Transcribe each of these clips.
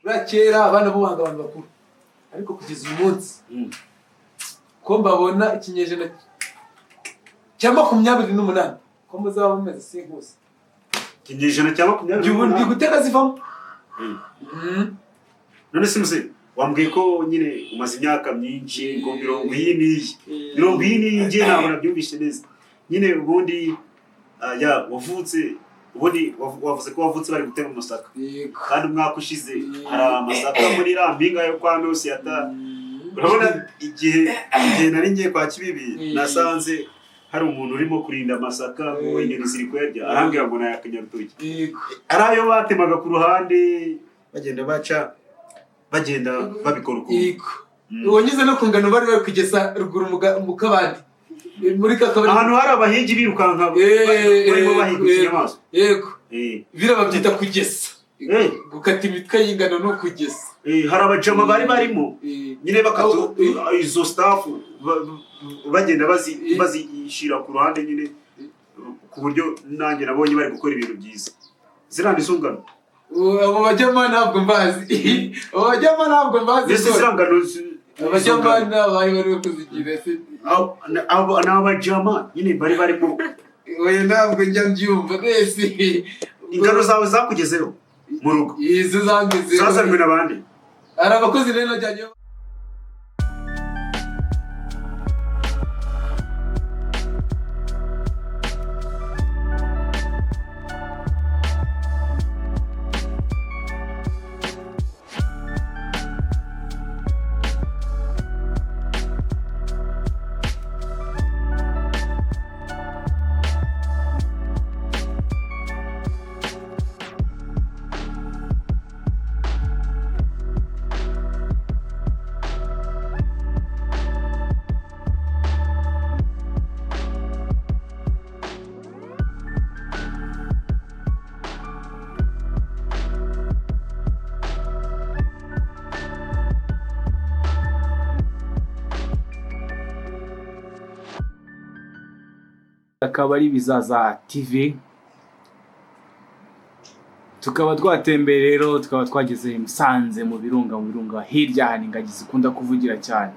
urakera abana bo banga abantu bakuru ariko kugeza uyu munsi ko mbabona ikinyejana cya 28 ko muzaba mumeze sinkuse ikinyejana cya 28 ubundi guteka zivamo none simuze wambwiye ko nyine umaze imyaka myinshi ngo 20 nje ntabwo nabyumvise neza nyine ubundi wavutse ubundi wavuze ko wavutse bari gutema amasaka kandi umwaka ushize hari amasaka muri rampinga yo kwa Nosi urabona igihe nari ngiye kwa Kibibi nasanze hari umuntu urimo kurinda amasaka ngo inyoni ziri kuyarya arambwira ngo nayakanyarutoki arayo batemaga ku ruhande bagenda babikora uko wanyuze no kungana bari kugeza ruguru mu kabandi muri kakabari ahantu hari abahigi birukanka barimo bahiga inyamaswa yego birababyita kugesa gukata imitwe y'ingano no kugesa hari abajama bari barimo nyine bakatu izo staff bagenda bazishira ku ruhande nyine ku buryo nanjye nabonye bari gukora ibintu byiza zirandi zungano abo bajama ntabwo mbazi zirangano abajama bari kuzigira se n'abajama nyine bari barimo oya ntabwo njya mbyumva nese ingano zawe zakugezeho mu rugo izo zangeze zazanywe n'abandi ari abakozi rero najyanye akaba ari Bizaza TV tukaba twatembeye rero tukaba twageze Musanze mu birunga hirya hani ingagi zikunda kuvugira cyane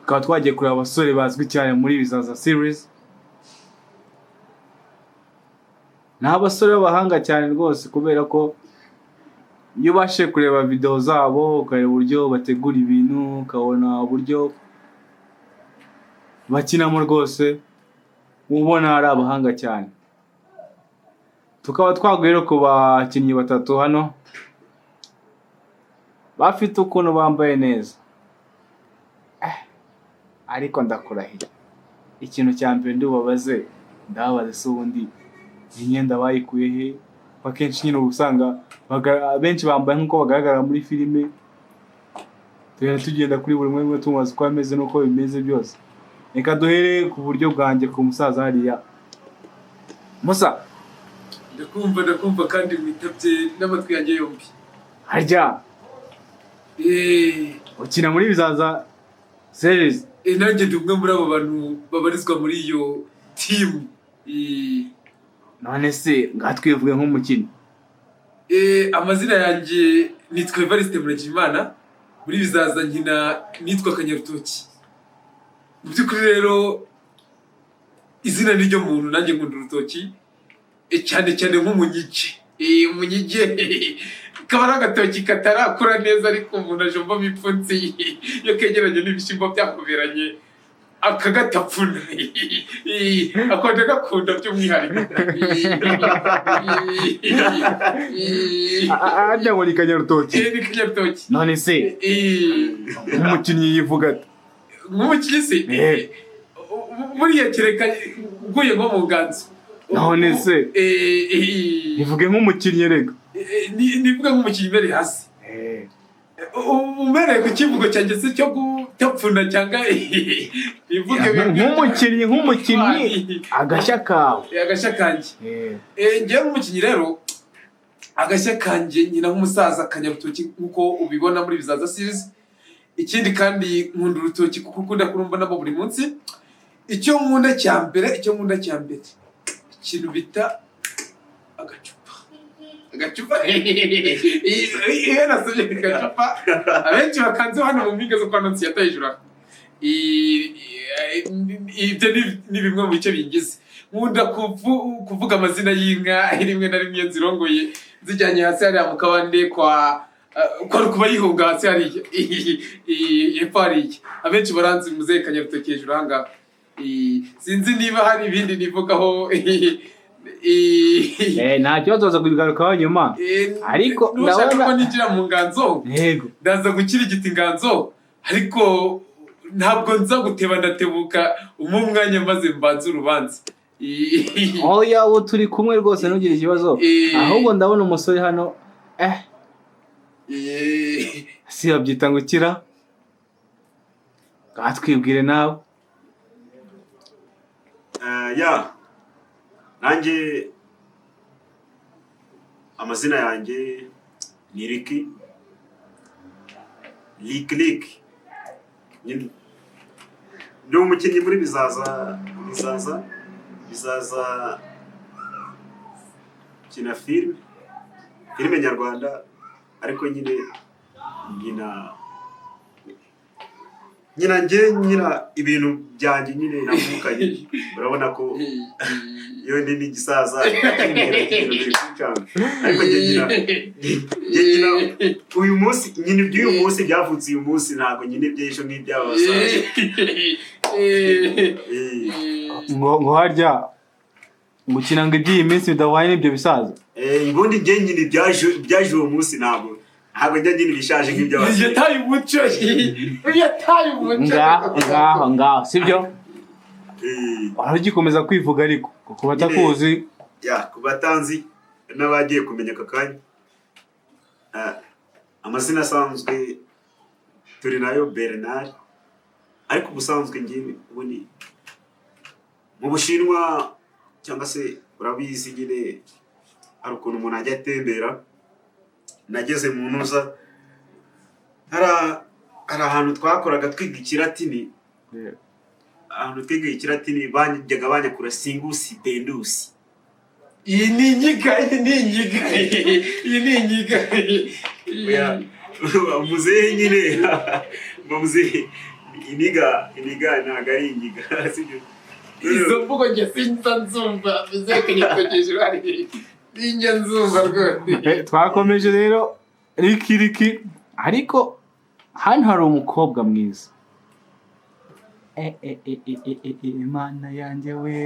tukaba twagiye kureba abasore bazwi cyane muri Bizaza series n'abasore b'abahanga cyane rwose kubera ko iyo bashe kureba video zabo ukareba uburyo bategura ibintu ukabona uburyo bakinamo rwose ubona ari abahanga cyane tukaba twaguye rero ku bakinnyi batatu hano bafite ukuntu bambaye neza ariko ndakurahiye ikintu cya mbere ndubabaze ndababaze se ubundi imyenda bayikuye he akenshi nyine usanga benshi bambaye nk'uko bagaragara muri filime tugenda kuri buri umwe tumaze uko ameze n'uko bimeze byose reka duhere ku buryo bwanjye ku musaza hariya Musa ndakumva kandi witabye n'amatwi yanjye yombi harya ukina muri Bizaza series nanjye ndi umwe muri abo bantu babarizwa muri iyo team none se ngatwivuge nk'umukinnyi amazina yanjye nitwa Evariste Muragimana muri Bizaza nkina nitwa Kanyarutoki mu by'ukuri rero izina ni ryo muntu nanjye nkunda urutoki cyane cyane nk'umunyige umunyige kaba ari agatoki katarakura neza ariko umuntu ajombamo ipfunsi iyo kegeranye n'ibishyimbo byakuberanye akagatapfuna akonje gakunda by'umwihariko ajya ngo ni Kanyarutoki none se nk'umukinnyi yivuga ati nk'umukinnyi se buriya kereka uguye nko mu nganzo none se nivuge nk'umukinnyi rega nivuge nk'umukinnyi mbere hasi umereye ku kivugo cyanjye se cyo gutapfuna cyangwa nivuge nk'umukinnyi agashya kawe agashya kanjye ngewe nk'umukinnyi rero agashya kanjye nyina nk'umusaza Kanyarutoki nk'uko ubibona muri Bizaza series ikindi kandi nkunda urutoki kuko ukunda kurumbonamo buri munsi icyo nkunda cya mbere ikintu bita agacupa agacupa iyo nasomye agacupa abenshi bakanze hano mu mpinga zo kwa Nonsiyata hejuru ibyo ni bimwe mu bice bingize nkunda kuvuga amazina y'inka rimwe na rimwe nzirongoye zijyanye hasi hariya mu kabande kwa kuba yihunga hasi hariya epfo hariya abenshi baranzi muzehe Kanyarutoki hejuru ahangaha sinzi niba hari ibindi nivugaho nta kibazo waza kubigarukaho nyuma ariko ndabona ko ninjira mu nganzo yego ndaza gukirigita inganzo ariko ntabwo nza guteba ndatebuka umwanya maze mbanze urubanza oya ubu turi kumwe rwose ntugire ikibazo ahubwo ndabona umusore hano si babyita ngo ukira twibwire nawe nanjye amazina yanjye ni Ricky Lick ndi umukinnyi muri bizaza kina filime nyarwanda ariko nyine nyina ibintu byanjye nyine navukanye urabona ko iyo ndi n'igisaza ibintu biri kwicanga ariko nyina uyu munsi nyine iby'uyu munsi byavutse uyu munsi ntabwo nyine by'ejo nk'iby'abasaza ngo harya gukina ngo iby'iyi minsi bidahuye n'ibyo bisaza ubundi njye nyine byaje uwo munsi ntabwo njya nyine ibishaje nk'iby'abasaza yataye umuco ngaho sibyo uragikomeza kwivuga ariko ku batakuzi ku batanzi n'abagiye kumenya aka kanya amazina asanzwe turi nayo Bernard ariko ubusanzwe ngiye ubundi mu Bushinwa cyangwa se urabizi nyine hari ukuntu umuntu ajya atembera nageze mu ntuza hari ahantu twakoraga twiga Ikilatini bajyaga banyakura singusi pendusi iyi ni inyiga muzehe nyine muzehe iniga ntabwo ari inyiga izo mvugo njye sinza nzumva muzehe Kanyarutoki hejuru hari ninjye nzumva rwose twakomeje rero Ricky ariko hano hari umukobwa mwiza Imana yanjye we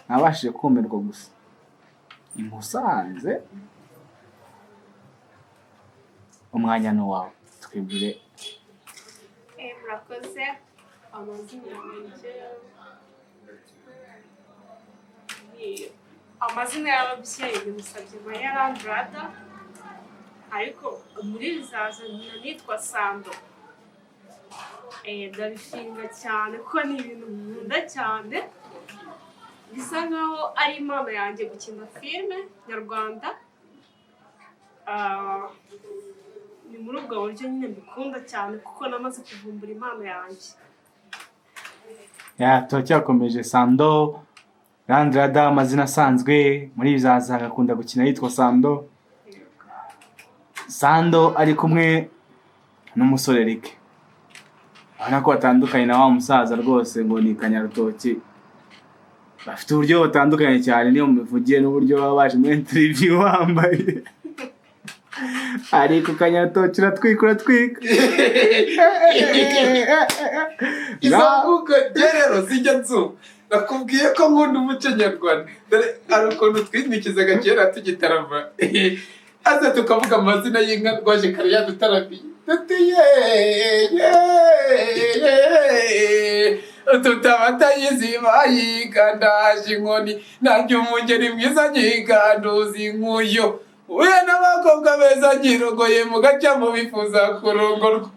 nabashije kumirwa gusa imusanze umwanya ni wawe twibwire murakoze amazina y'ababyeyi bimusabye Maya Landrada ariko muri bizaza nitwa Sando ndabishinga cyane kuko ni ibintu nkunda cyane bisa nkaho ari impano yanjye gukina filime nyarwanda ni muri ubwo buryo nyine mbikunda cyane kuko namaze kuvumbura impano yanjye turacyakomeje Sando Landrada amazina asanzwe muri bizaza agakunda gukina yitwa Sando ari kumwe n'umusore Ricky urabona ko batandukanye na wa musaza rwose ngo ni Kanyarutoki bafite uburyo butandukanye cyane niyo mubivugiye n'uburyo baba baje muri interview wambaye ariko Kanyarutoki uratwika izo mvugo rero zijya nzumva nakubwiye ko nkunda umuco nyarwanda dore hari ukuntu twinikizaga kera tugitarama aza tukavuga amazina y'inka rwaje kare yadutaramiye tutabata yiziba yigandaje inkoni nanjye umugeni mwiza nyiganduza inkuyo uye n'abakobwa beza nyirogoye mugacya mubifuza kurongorwa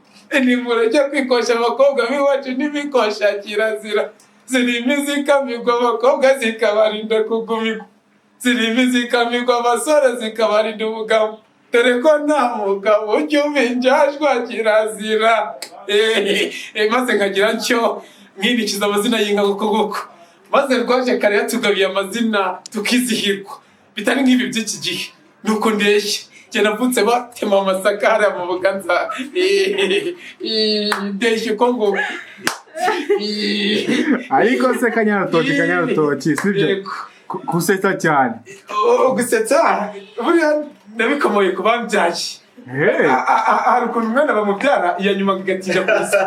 nimureke kwikosha abakobwa b'iwacu n'ibikosha kirazira zirimo izikamirwa abakobwa zikabarinda kugumirwa zirimo izikamirwa abasore zikabarinda ubugabo dore ko nta mugabo ujya ubinjajwa kirazira maze nkagira ncyo nkinikiza amazina y'inka kuko maze rwaje kare yatugabiye amazina tukizihirwa bitari nk'ibi by'iki gihe nuko ndeshya njye navutse batema amasaka hariya mu Buganza ndeshya ko ngo ariko se Kanyarutoki sibyo gusetsa cyane gusetsa buriya nabikomoye ku bambyaye hari ukuntu umwana bamubyara iya nyuma igatinda kuza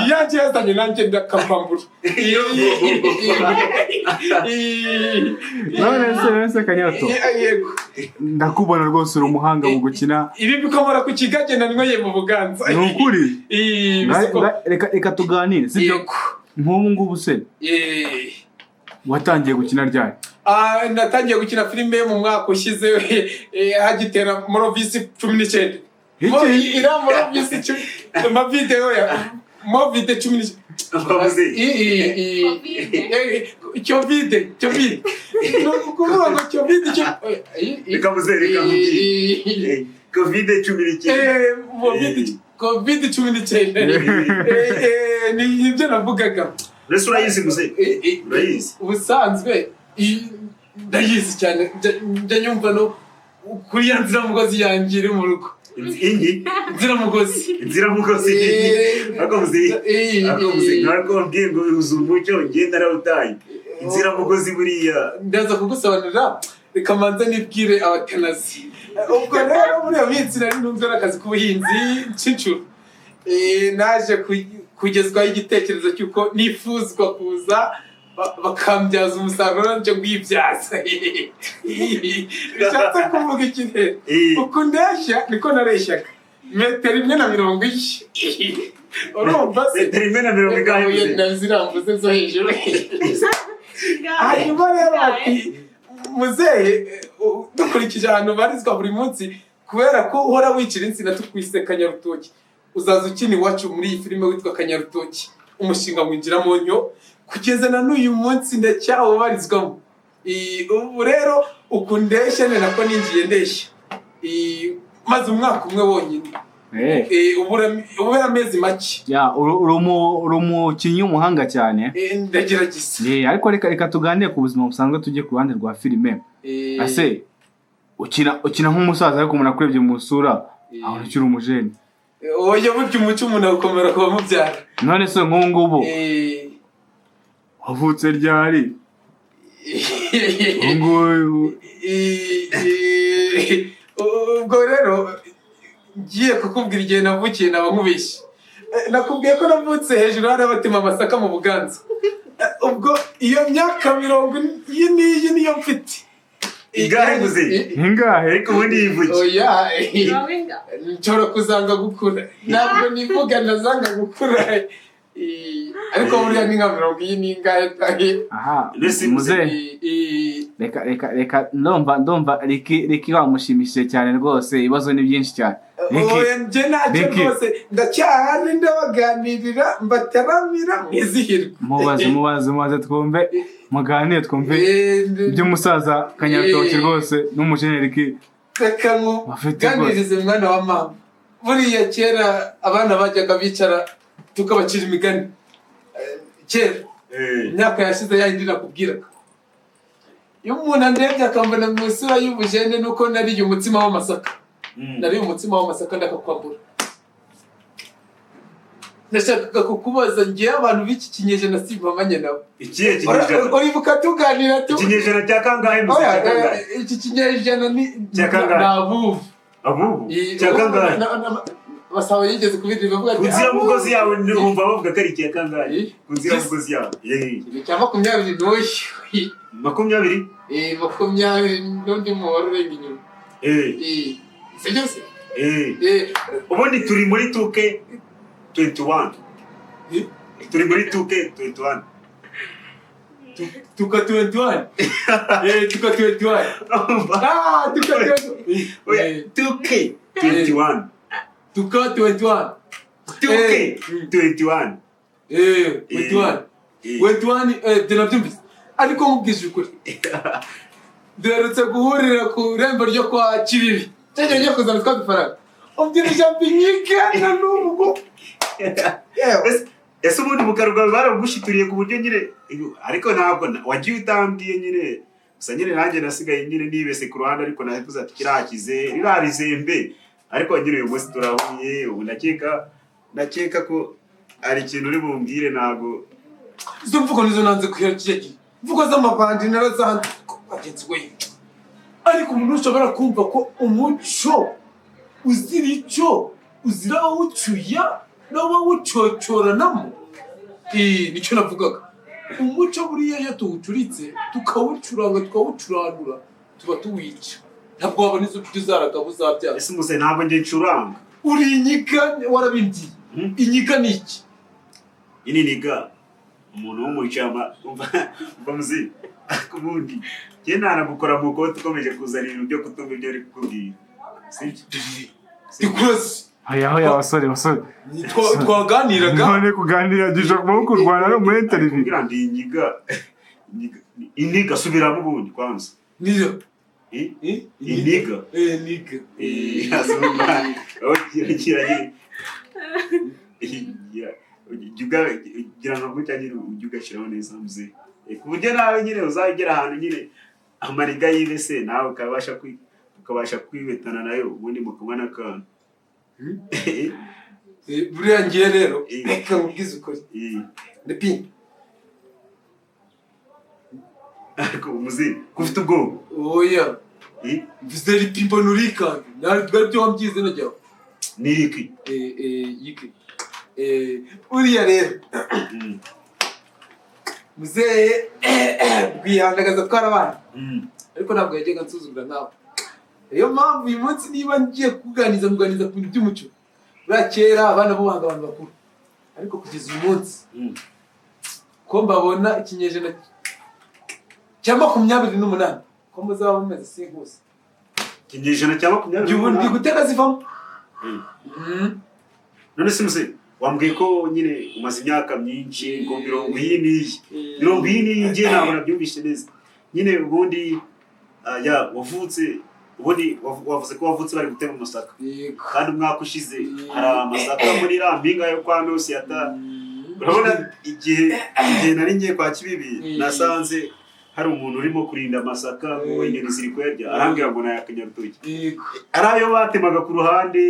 iyanjye yazanye nanjye ndakavambura none se Kanyaruto yego ndakubona rwose uri umuhanga mu gukina ibi bikomora ku kigage nanyweye mu Buganza ni ukuri reka tuganire sibyo nk'ubu ngubu se watangiye gukina ryari natangiye gukina filime mu mwaka ushize hagitera Morovisi 19 ira Morovisi amavideo ya Movide 19 Chovide nukuvuga ngo Chovide Covid 19 Covid 19 ni ibyo navugaga Resu urayizi muze urayizi ubusanzwe ndayizi cyane njya nyumva no kuri ya nziramugozi yanjye iri mu rugo inziramugozi akomuze ntabwo ngo uzu umucyo ngenda narawutaye inziramugozi buriya ndaza kugusobanurira reka manze nibwire abatanazi ubwo rero muri iyo minsi nari ntunzwe n'akazi k'ubuhinzi ncicuru naje kugezwaho igitekerezo cy'uko nifuzwa kuza bakambyaza umusaruro cyo gwibyaza bishatse kuvuga iki rero uko ndeshya niko nareshyaga 1.20 urumva se 1.20 gahe nazirambuze zo hejuru hanyuma rero ati muzehe dukurikije ahantu barizwa buri munsi kubera ko uhora wicira insina tukwise Kanyarutoki uzaza ukina iwacu muri iyi filime witwa Kanyarutoki umushinga winjiramo nyo kugeza na n'uyu munsi ndacyawubarizwamo ubu rero ukundeshya ne nako ningiye ndeshya maze umwaka umwe wonyine ubu amezi make uri umukinnyi w'umuhanga cyane ndagerageza ariko reka tuganire ku buzima busanzwe tujye ku ruhande rwa filime ase ukina nk'umusaza ariko umuntu akurebye mu isura aho ukiri umujeni oya burya umuco umuntu akomera kuba mubyara none se nk'ubu ngubu wavutse ryari ubwo rero ngiye kukubwira igihe navukiye naba nkubeshye nakubwiye ko navutse hejuru hari abatema amasaka mu Buganza ubwo iyo myaka 20 niyo mfite ingahe ariko ubundi yivuge oya nshobora kuzanga gukura ntabwo nivuga nazanga gukura ariko buriya ni nka 20 n'ingahe tahe muze reka ndumva Ricky wamushimishije cyane rwose ibibazo ni byinshi cyane nje nacyo rwose ndacyahari ndabaganirira mbataramira mwizihirwe mubaze twumve muganire twumve by'umusaza Kanyarutoki rwose n'umujeneriki reka nkuganirize mwana wa mama buriya kera abana bajyaga bicara tukabacira imigani kera imyaka yashize yayindi nakubwiraga iyo umuntu andebye akambona mu isura y'ubujene nuko nariye umutsima w'amasaka nariye umutsima w'amasaka ndakakwambura nashakaga kukubaza ngiye abantu b'iki kinyejana sibamanye nabo ikihe kinyejana uribuka tuganira ikinyejana cya kangahe mu iki kinyejana ni abubu cya kangahe basaba yigeze kubidira bavuga ati kuzira mugozi yawe numva bavuga ko ari cya kangahe kuzira mugozi yawe cya 20 n'oyi 20 20 n'undi muhoro urenga inyuma sibyo se ubundi turi muri 2K21 turi muri 2K21 tuka 21 tuka 21 2K21 tuka 21 2K21 21 dinabyumvise ariko mubwije ukuri derutse guhurira ku rembo ryo kwa Kibibi cyaje ngiye kuzana twadufaranga ubyirisha binyigana n'ubwo ese ubundi mukaruga baragushituriye ku buryo nyine ariko ntabwo wagiye utambwiye nyine gusa nyine nanjye nasigaye nyine nibese ku ruhande ariko navuze ati kirakize rirarizembe ariko nyine uyu munsi turahuye ubu nakeka ko ari ikintu uri bumbwire ntago izo mvugo nizo nanze kwiyakira mvugo z'amabandi narazanze bagenzi we ariko umuntu ushobora kumva ko umuco uzira icyo uzira awucyuya n'abawucocoranamo nicyo navugaga umuco buriya iyo tuwucuritse tukawucuranga tukawucuranura tuba tuwica ntabwo wabona izo uzaragabo uzabyara ese muze ntabwo njye ncuranga uri inyiga warabimbiye inyiga ni iki ini niga umuntu w'umucama umva muzi kubundi njye ntanagukora mu kote ukomeje kuzana ibintu byo kutumva ibyo ari kukubwira dikurosi aho y'abasore basore twaganiraga none kuganira gishobora kurwana no muri interview kugira ngo iniga subiramo ubundi kwanza niyo iniga niga asoma gira ngo gutya nyine ujye ugashyiraho neza muze ku buryo nawe nyine uzagera ahantu nyine amariga yibese nawe ukabasha kwibetana nayo ubundi mukubona akantu buriya ngiye rero reka nkubwize ukuri ndapi ariko umuzi kufite ubwoba oya mvuze ripimbo nurikanga ntabwo byo wambyize najyaho niriki yiki uriya rero muzeye bwihandagaza twarabana ariko ntabwo yajyaga nsuzugura nawe niyo mpamvu uyu munsi niba ngiye kuganiza ku bintu by'umuco buriya kera abana bo banga abantu bakuru ariko kugeza uyu munsi ko mbabona ikinyejana cya 28 ko muzaba mumeze sinkuse ikinyejana cya 28 ubu ndi gutega zivamo none se muze wambwiye ko nyine umaze imyaka myinshi ngo 40 ngiye ntabwo nabyumvise neza nyine ubundi wavutse ubundi wavuze ko wavutse bari gutema amasaka kandi umwaka ushize hari amasaka muri mpinga yo kwa Nosi urabona igihe nari ngiye kwa Kibibi nasanze hari umuntu urimo kurinda amasaka ngo inyoni ziri kuyarya arambwira ngo nayakanyarutoki ari ayo batemaga ku ruhande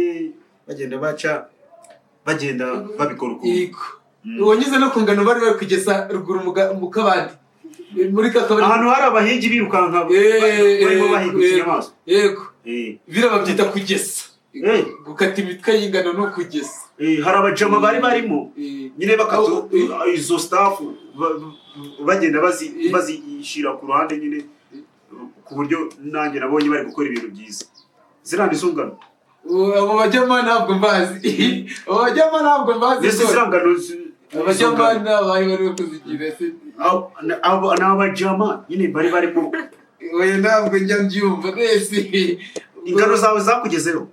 bagenda babikora uko wanyuze no kungana bari kugeza ruguru mu kabandi muri kakabari ahantu hari abahigi birukanka barimo bahiga inyamaswa yego biraba byita kugesa gukata imitwe y'ingano no kugesa hari abajama bari barimo nyine bakatu izo staff bagenda bazishira ku ruhande nyine ku buryo nanjye nabonye bari gukora ibintu byiza zirandi zungano abo bajama ntabwo mbazi ese zirangano abajama n'abaye bari kuzigira se n'abajama nyine bari barimo oya ntabwo njya mbyumva nese ingano zawe zakugezeho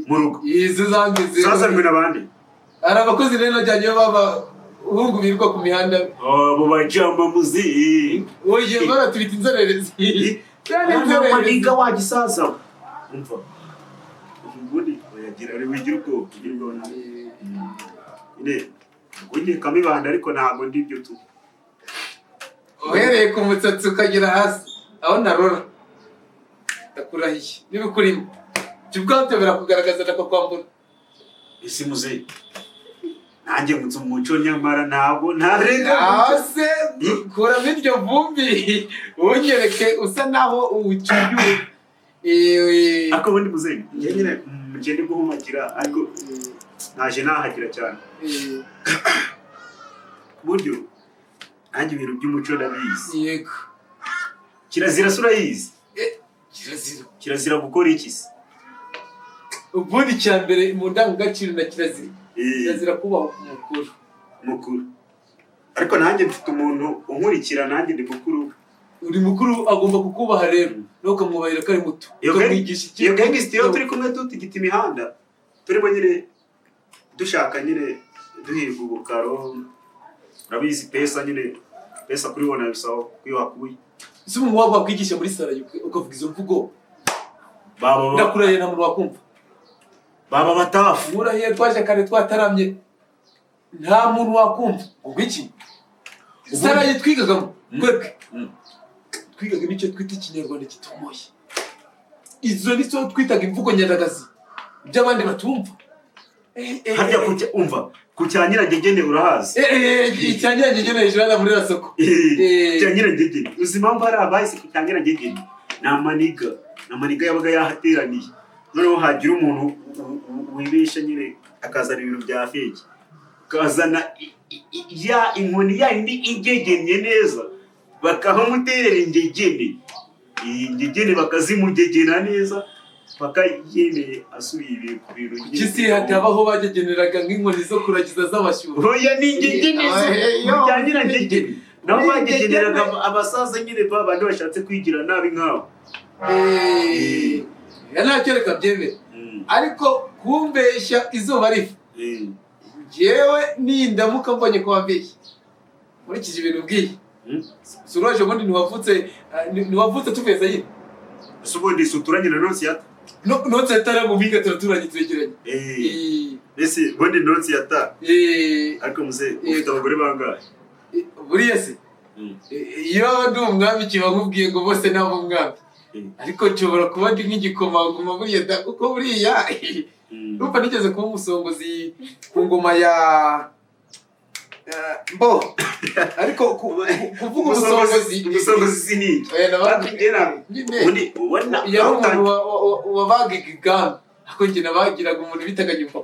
mu rugo izo zangezeho zazanywe n'abandi hari abakozi rero najyanye baba uhungu birirwa ku mihanda abo bajama muzi oye baratubita inzererezi niga wagisaza umva ubundi oyagira wigira ubwoba nyine ugiye kamibanda ariko ntabwo ndibyo tu uhereye ku mutsatsi ukagera hasi aho narora ndakurahiye nibikurimo ibyo ubwabyo birakugaragaza ndakakwambura isi muzeyi nanjye nzi umuco nyamara ntabwo ntarega se kuramo iryo vumbi unyereke usa naho uwucyuye ariko ubundi muzeyi njye nyine mugende guhumagira ariko naje nahagira cyane buryo nanjye ibintu by'umuco ndabizi yego kirazira se urayizi kirazira gukora iki se ubundi cya mbere mu ndangagaciro na kirazira kubaho mukuru ariko nanjye mfite umuntu unkurikira nanjye ndi mukuru uri mukuru agomba kukubaha rero no ukamwubahira ko ari muto ukamwigisha iyo gangster turi kumwe tutigita imihanda turimo nyine dushaka nyine duhiga ubukaro urabizi pesa nyine pesa kuri wona bisaba kwihakuye ese umuntu waba wakwigisha muri sara ukavuga izo mvugo ndakurahiye nta muntu wakumva baba batafu murahiye twaje kare twataramye nta muntu wakumva ubwo iki sara yitwigagamo kwebwe twigaga n'icyo twita ikinyarwanda kitomoye. Izo nizo twitaga imvugo nyandagazi by'abandi batumva. Harya umva kucyanyiragegene urahazi. Icyanyiragegene hejuru muri rasoko. Cyanyiragegene uzima mva ari abahise kucyanyiragegene namaniga yabaga yahateraniye noneho hagira umuntu wibesha nyine akazana ibintu bya fake kazana ya inkoni ya indi igegenye neza bakahamuterera ingegene bakazimugegena neza paka yemeye asubiye ku bintu kisi hatabaho bagegeneraga nk'inkoni zo kuragiza z'abashyuho. Oya ni ingegene mujyanira ngegene nabo bagegeneraga abasaza nyine babandi bashatse kwigira nabi nk'abo. Yanacyoreka byemere ariko kumbeshya izuba rifu jewe nindamuka mbonye ko wambeshye murikije ibintu bwiye suraje ubundi ntiwavutse tuveze yine subundi suturanye na Nonsiyata Nonsiyata mu biga turaturanye turegeranye ese bundi Nonsiyata ariko muze ufite abagore bangahe buriya se iyo ndi umwami kiba nkubwiye ngo bose nabo umwami ariko nshobora kuba ndi nk'igikomangoma buriya kuko buriya Rupa nigeze kuba umusongozi ku ngoma ya mbo ariko kuvuga umusongozi siniki undi ubona yari umuntu wabagiga igami ariko njye nabagiraga umuntu bitaga nyumva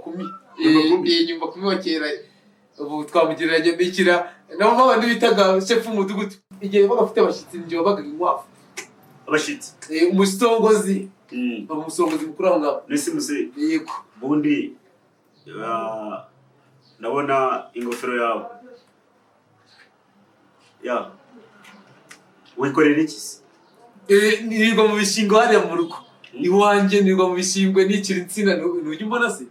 kumi wa kera ubu twamugereranya n'ikira nabo babandi bitaga chef w'umudugudu igihe bagafite abashyitsi njye wabagaga inkwavu abashyitsi umusongozi umusongozi mukuru aho ngaho nese muze yego bundi nabona ingofero yawe wikorera iki se nirirwa mu bishingo hariya mu rugo iwanjye nirirwa mu bishingwe nikira insina ntujya umbona se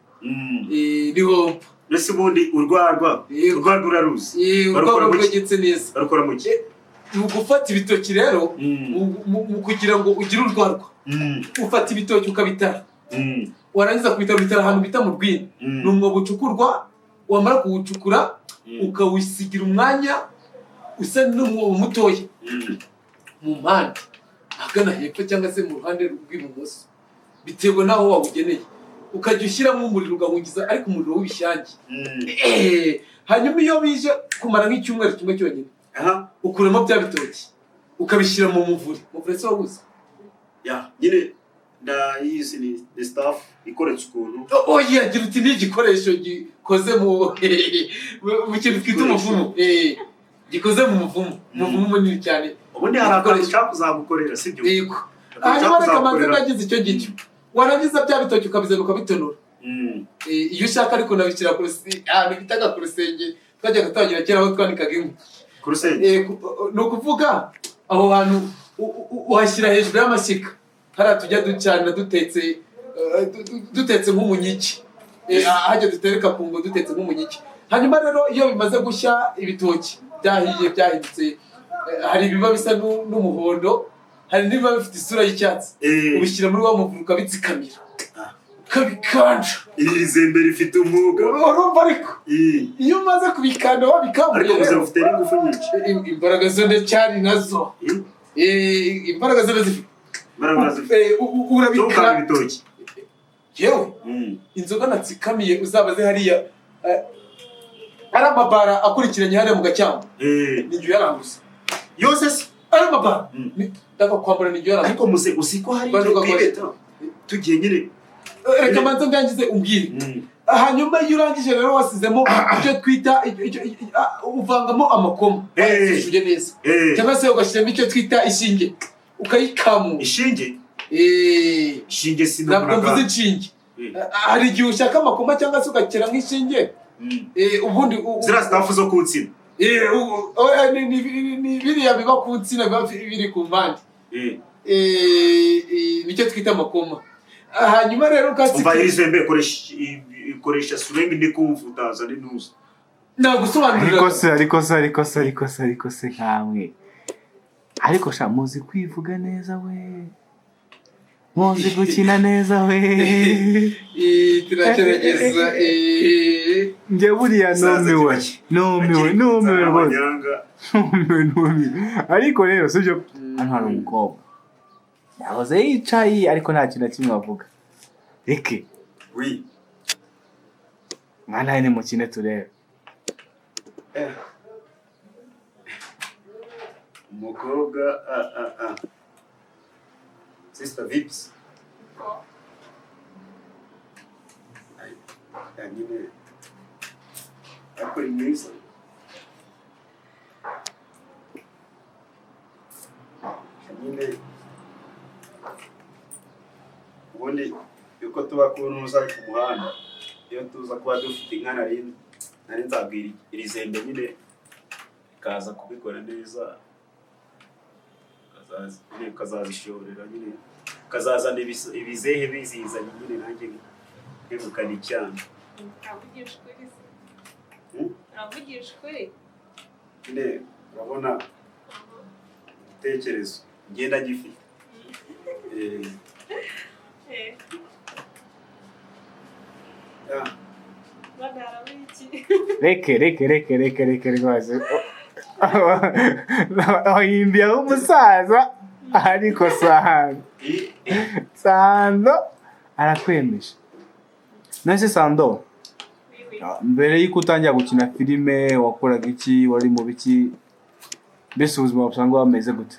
nihomba nese ubundi urwarwa uraruzi urwarwa rwegetse neza barukora mu ki ni ugufata ibitoki rero mu kugira ngo ugire urwarwa ufata ibitoki ukabitara warangiza kubitara ahantu bita mu rwina ni umwobo ucukurwa wamara kuwucukura ukawisigira umwanya usa n'umwobo mutoya mu mpande ahagana hepfo cyangwa se mu ruhande rw'ibumoso bitewe n'aho wawugeneye ukajya ushyiramo umuriro ugahungiza ariko umuriro w'ibishyange hanyuma iyo bije kumara nk'icyumweru kimwe cyonyine ukuramo bya bitoki ukabishyira mu muvure se wawuzi nyine ndayizi ni staff ikoretse ukuntu yagira uti ni igikoresho gikoze mu kintu twita umuvumo gikoze mu muvumo munini cyane ubundi hari akantu ushaka kuzamukorera sibyo yego hanyuma reka manze nagize icyo gicyo warangiza bya bitoki ukabizana ukabitonora iyo ushaka ariko nabishyira ahantu bitaga ku rusenge twajya gutangira kera aho twanikaga inkwi ku rusenge ni ukuvuga aho hantu uhashyira hejuru y'amashyiga hariya tujya ducana dutetse nk'umunyiki hajya dutereka ku ngo dutetse nk'umunyiki hanyuma rero iyo bimaze gushya ibitoki byahindutse hari ibiba bisa n'umuhondo hari n'ibiba bifite isura y'icyatsi ubishyira muri wa muvure ukabitsikamira ukabikanja iri zembe rifite umwuga urumva ariko iyo umaze kubikanda wabikamburiye ariko muze ufite n'ingufu nyinshi imbaraga zo ndacyari nazo imbaraga zo ndazifite urabikanda ibitoki yewe inzoga natsikamiye uzabaze hariya ari amabara akurikiranye hariya mu gacyamba ni njye uyaranguza yose se ari amabara ndagakwambura ni njye uyaranguza ariko muze uziko hari ibyo tugiye nyine reka manza ndangize umbwire hanyuma iyo urangije rero wasizemo icyo twita uvangamo amakoma wasishuje neza cyangwa se ugashyiramo icyo twita ishinge ukayikamura ishinge ntabwo mvuze inshinge hari igihe ushaka amakoma cyangwa se ugakera nk'ishinge ubundi ziriya sitafu zo ku nsina ni biriya biba ku nsina biba biri ku mpande nicyo twita amakoma hanyuma rero umva iri zembe ikoresha surenga ndi kumva utaza ari ntuza nagusobanurira ariko se nkamwe ariko sha muzi kwivuga neza we muzi gukina neza we turagerageza njye buriya numiwe rwose ariko rero sibyo hano hari umukobwa yahoze yicaye ariko nta kintu na kimwe avuga reke mwana we nimukine turebe umukobwa sister vips nyine akora mwiza nyine ubundi yuko tuba kunuza ku muhanda iyo tuza kuba dufite inka nari nzabwira iri zembe nyine kaza kubikora neza kazazishorera nyine kazazana ibizehe bizizanye nyine nanjye kwegukana icyana uravugisha ukuri nyine urabona igitekerezo ngenda gifite reke rwose ahimbiye umusaza ariko Sando arakwemeje nase Sando mbere y'uko utangira gukina filime wakoraga iki wari mu biki mbese ubuzima busanga wameze gute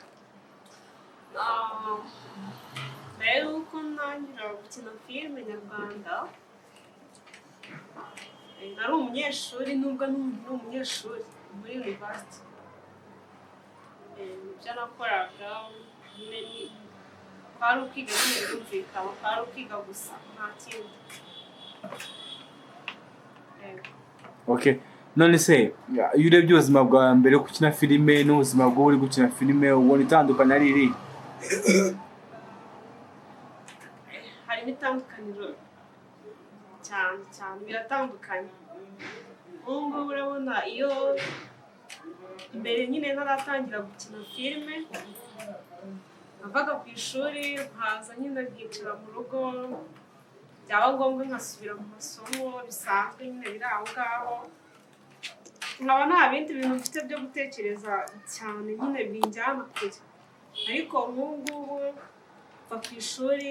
mbere y'uko ntangira gukina filime nyarwanda nari umunyeshuri nubwo ni umunyeshuri muri university ibyo nakoraga kwari ukwiga nyine birumvikana kwari ukwiga gusa nta kindi okay none se iyo urebye ubuzima bwa mbere yo gukina filime n'ubuzima bwo uri gukina filime ubona itandukanye ari iri harimo itandukaniro cyane biratandukanye ubu ngubu urabona iyo mbere nyine ntaratangira gukina filime navaga ku ishuri nkaza nyine nkicara mu rugo byaba ngombwa nkasubira mu masomo bisanzwe nyine biri aho ngaho nkaba nta bindi bintu mfite byo gutekereza cyane nyine binjyana kure ariko nk'ubu ngubu mva ku ishuri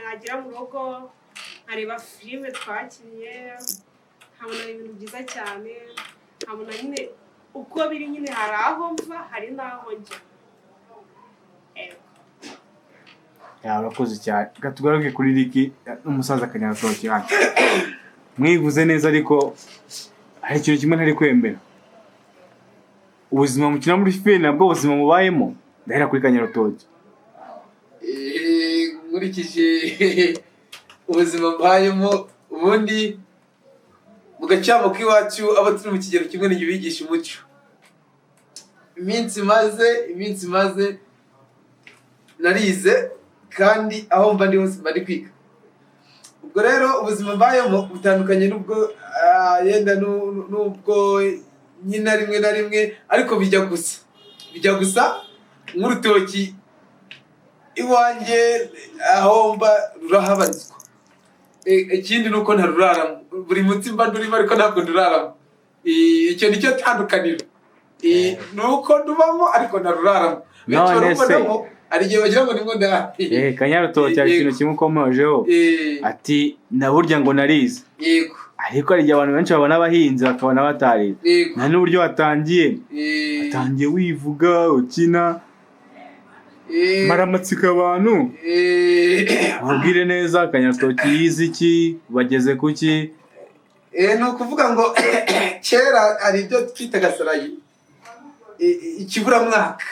nagera mu rugo nkareba filime twakinnye nkabona ibintu byiza cyane nkabona nyine uko biri nyine hari aho mva hari n'aho njya urakoze cyane reka tugaruke kuri Ricky n'umusaza Kanyaratoki hano mwivuze neza ariko hari ikintu kimwe ntari kwemera ubuzima mukina muri filime nabwo ubuzima mubayemo ndahera kuri Kanyaratoki nkurikije ubuzima mbayemo ubundi mu gacyamo k'iwacu aba turi mu kigero kimwe n'igihe bigisha umuco iminsi maze narize kandi aho mba ndi hose mba ndi kwiga ubwo rero ubuzima mbayemo butandukanye n'ubwo yenda n'ubwo nyina rimwe na rimwe ariko bijya gusa nk'urutoki iwanjye aho mba rurahabarizwa ikindi nuko ntaruraramo buri munsi mba ndurimo ariko ntabwo nduraramo icyo nicyo tandukaniro nuko ndubamo ariko ntaruraramo none se hari igihe bagira ngo nimwo ndahaye Kanyaratoki hari ikintu kimwe ukomojeho ati na burya ngo narize yego ariko hari igihe abantu benshi babona abahinzi bakabona batarize nta n'uburyo watangiye wivuga ukina maramatsiko abantu mubwire neza Kanyaratoki yize iki bageze kuki ni ukuvuga ngo kera hari ibyo twitaga sarayi ikiburamwaka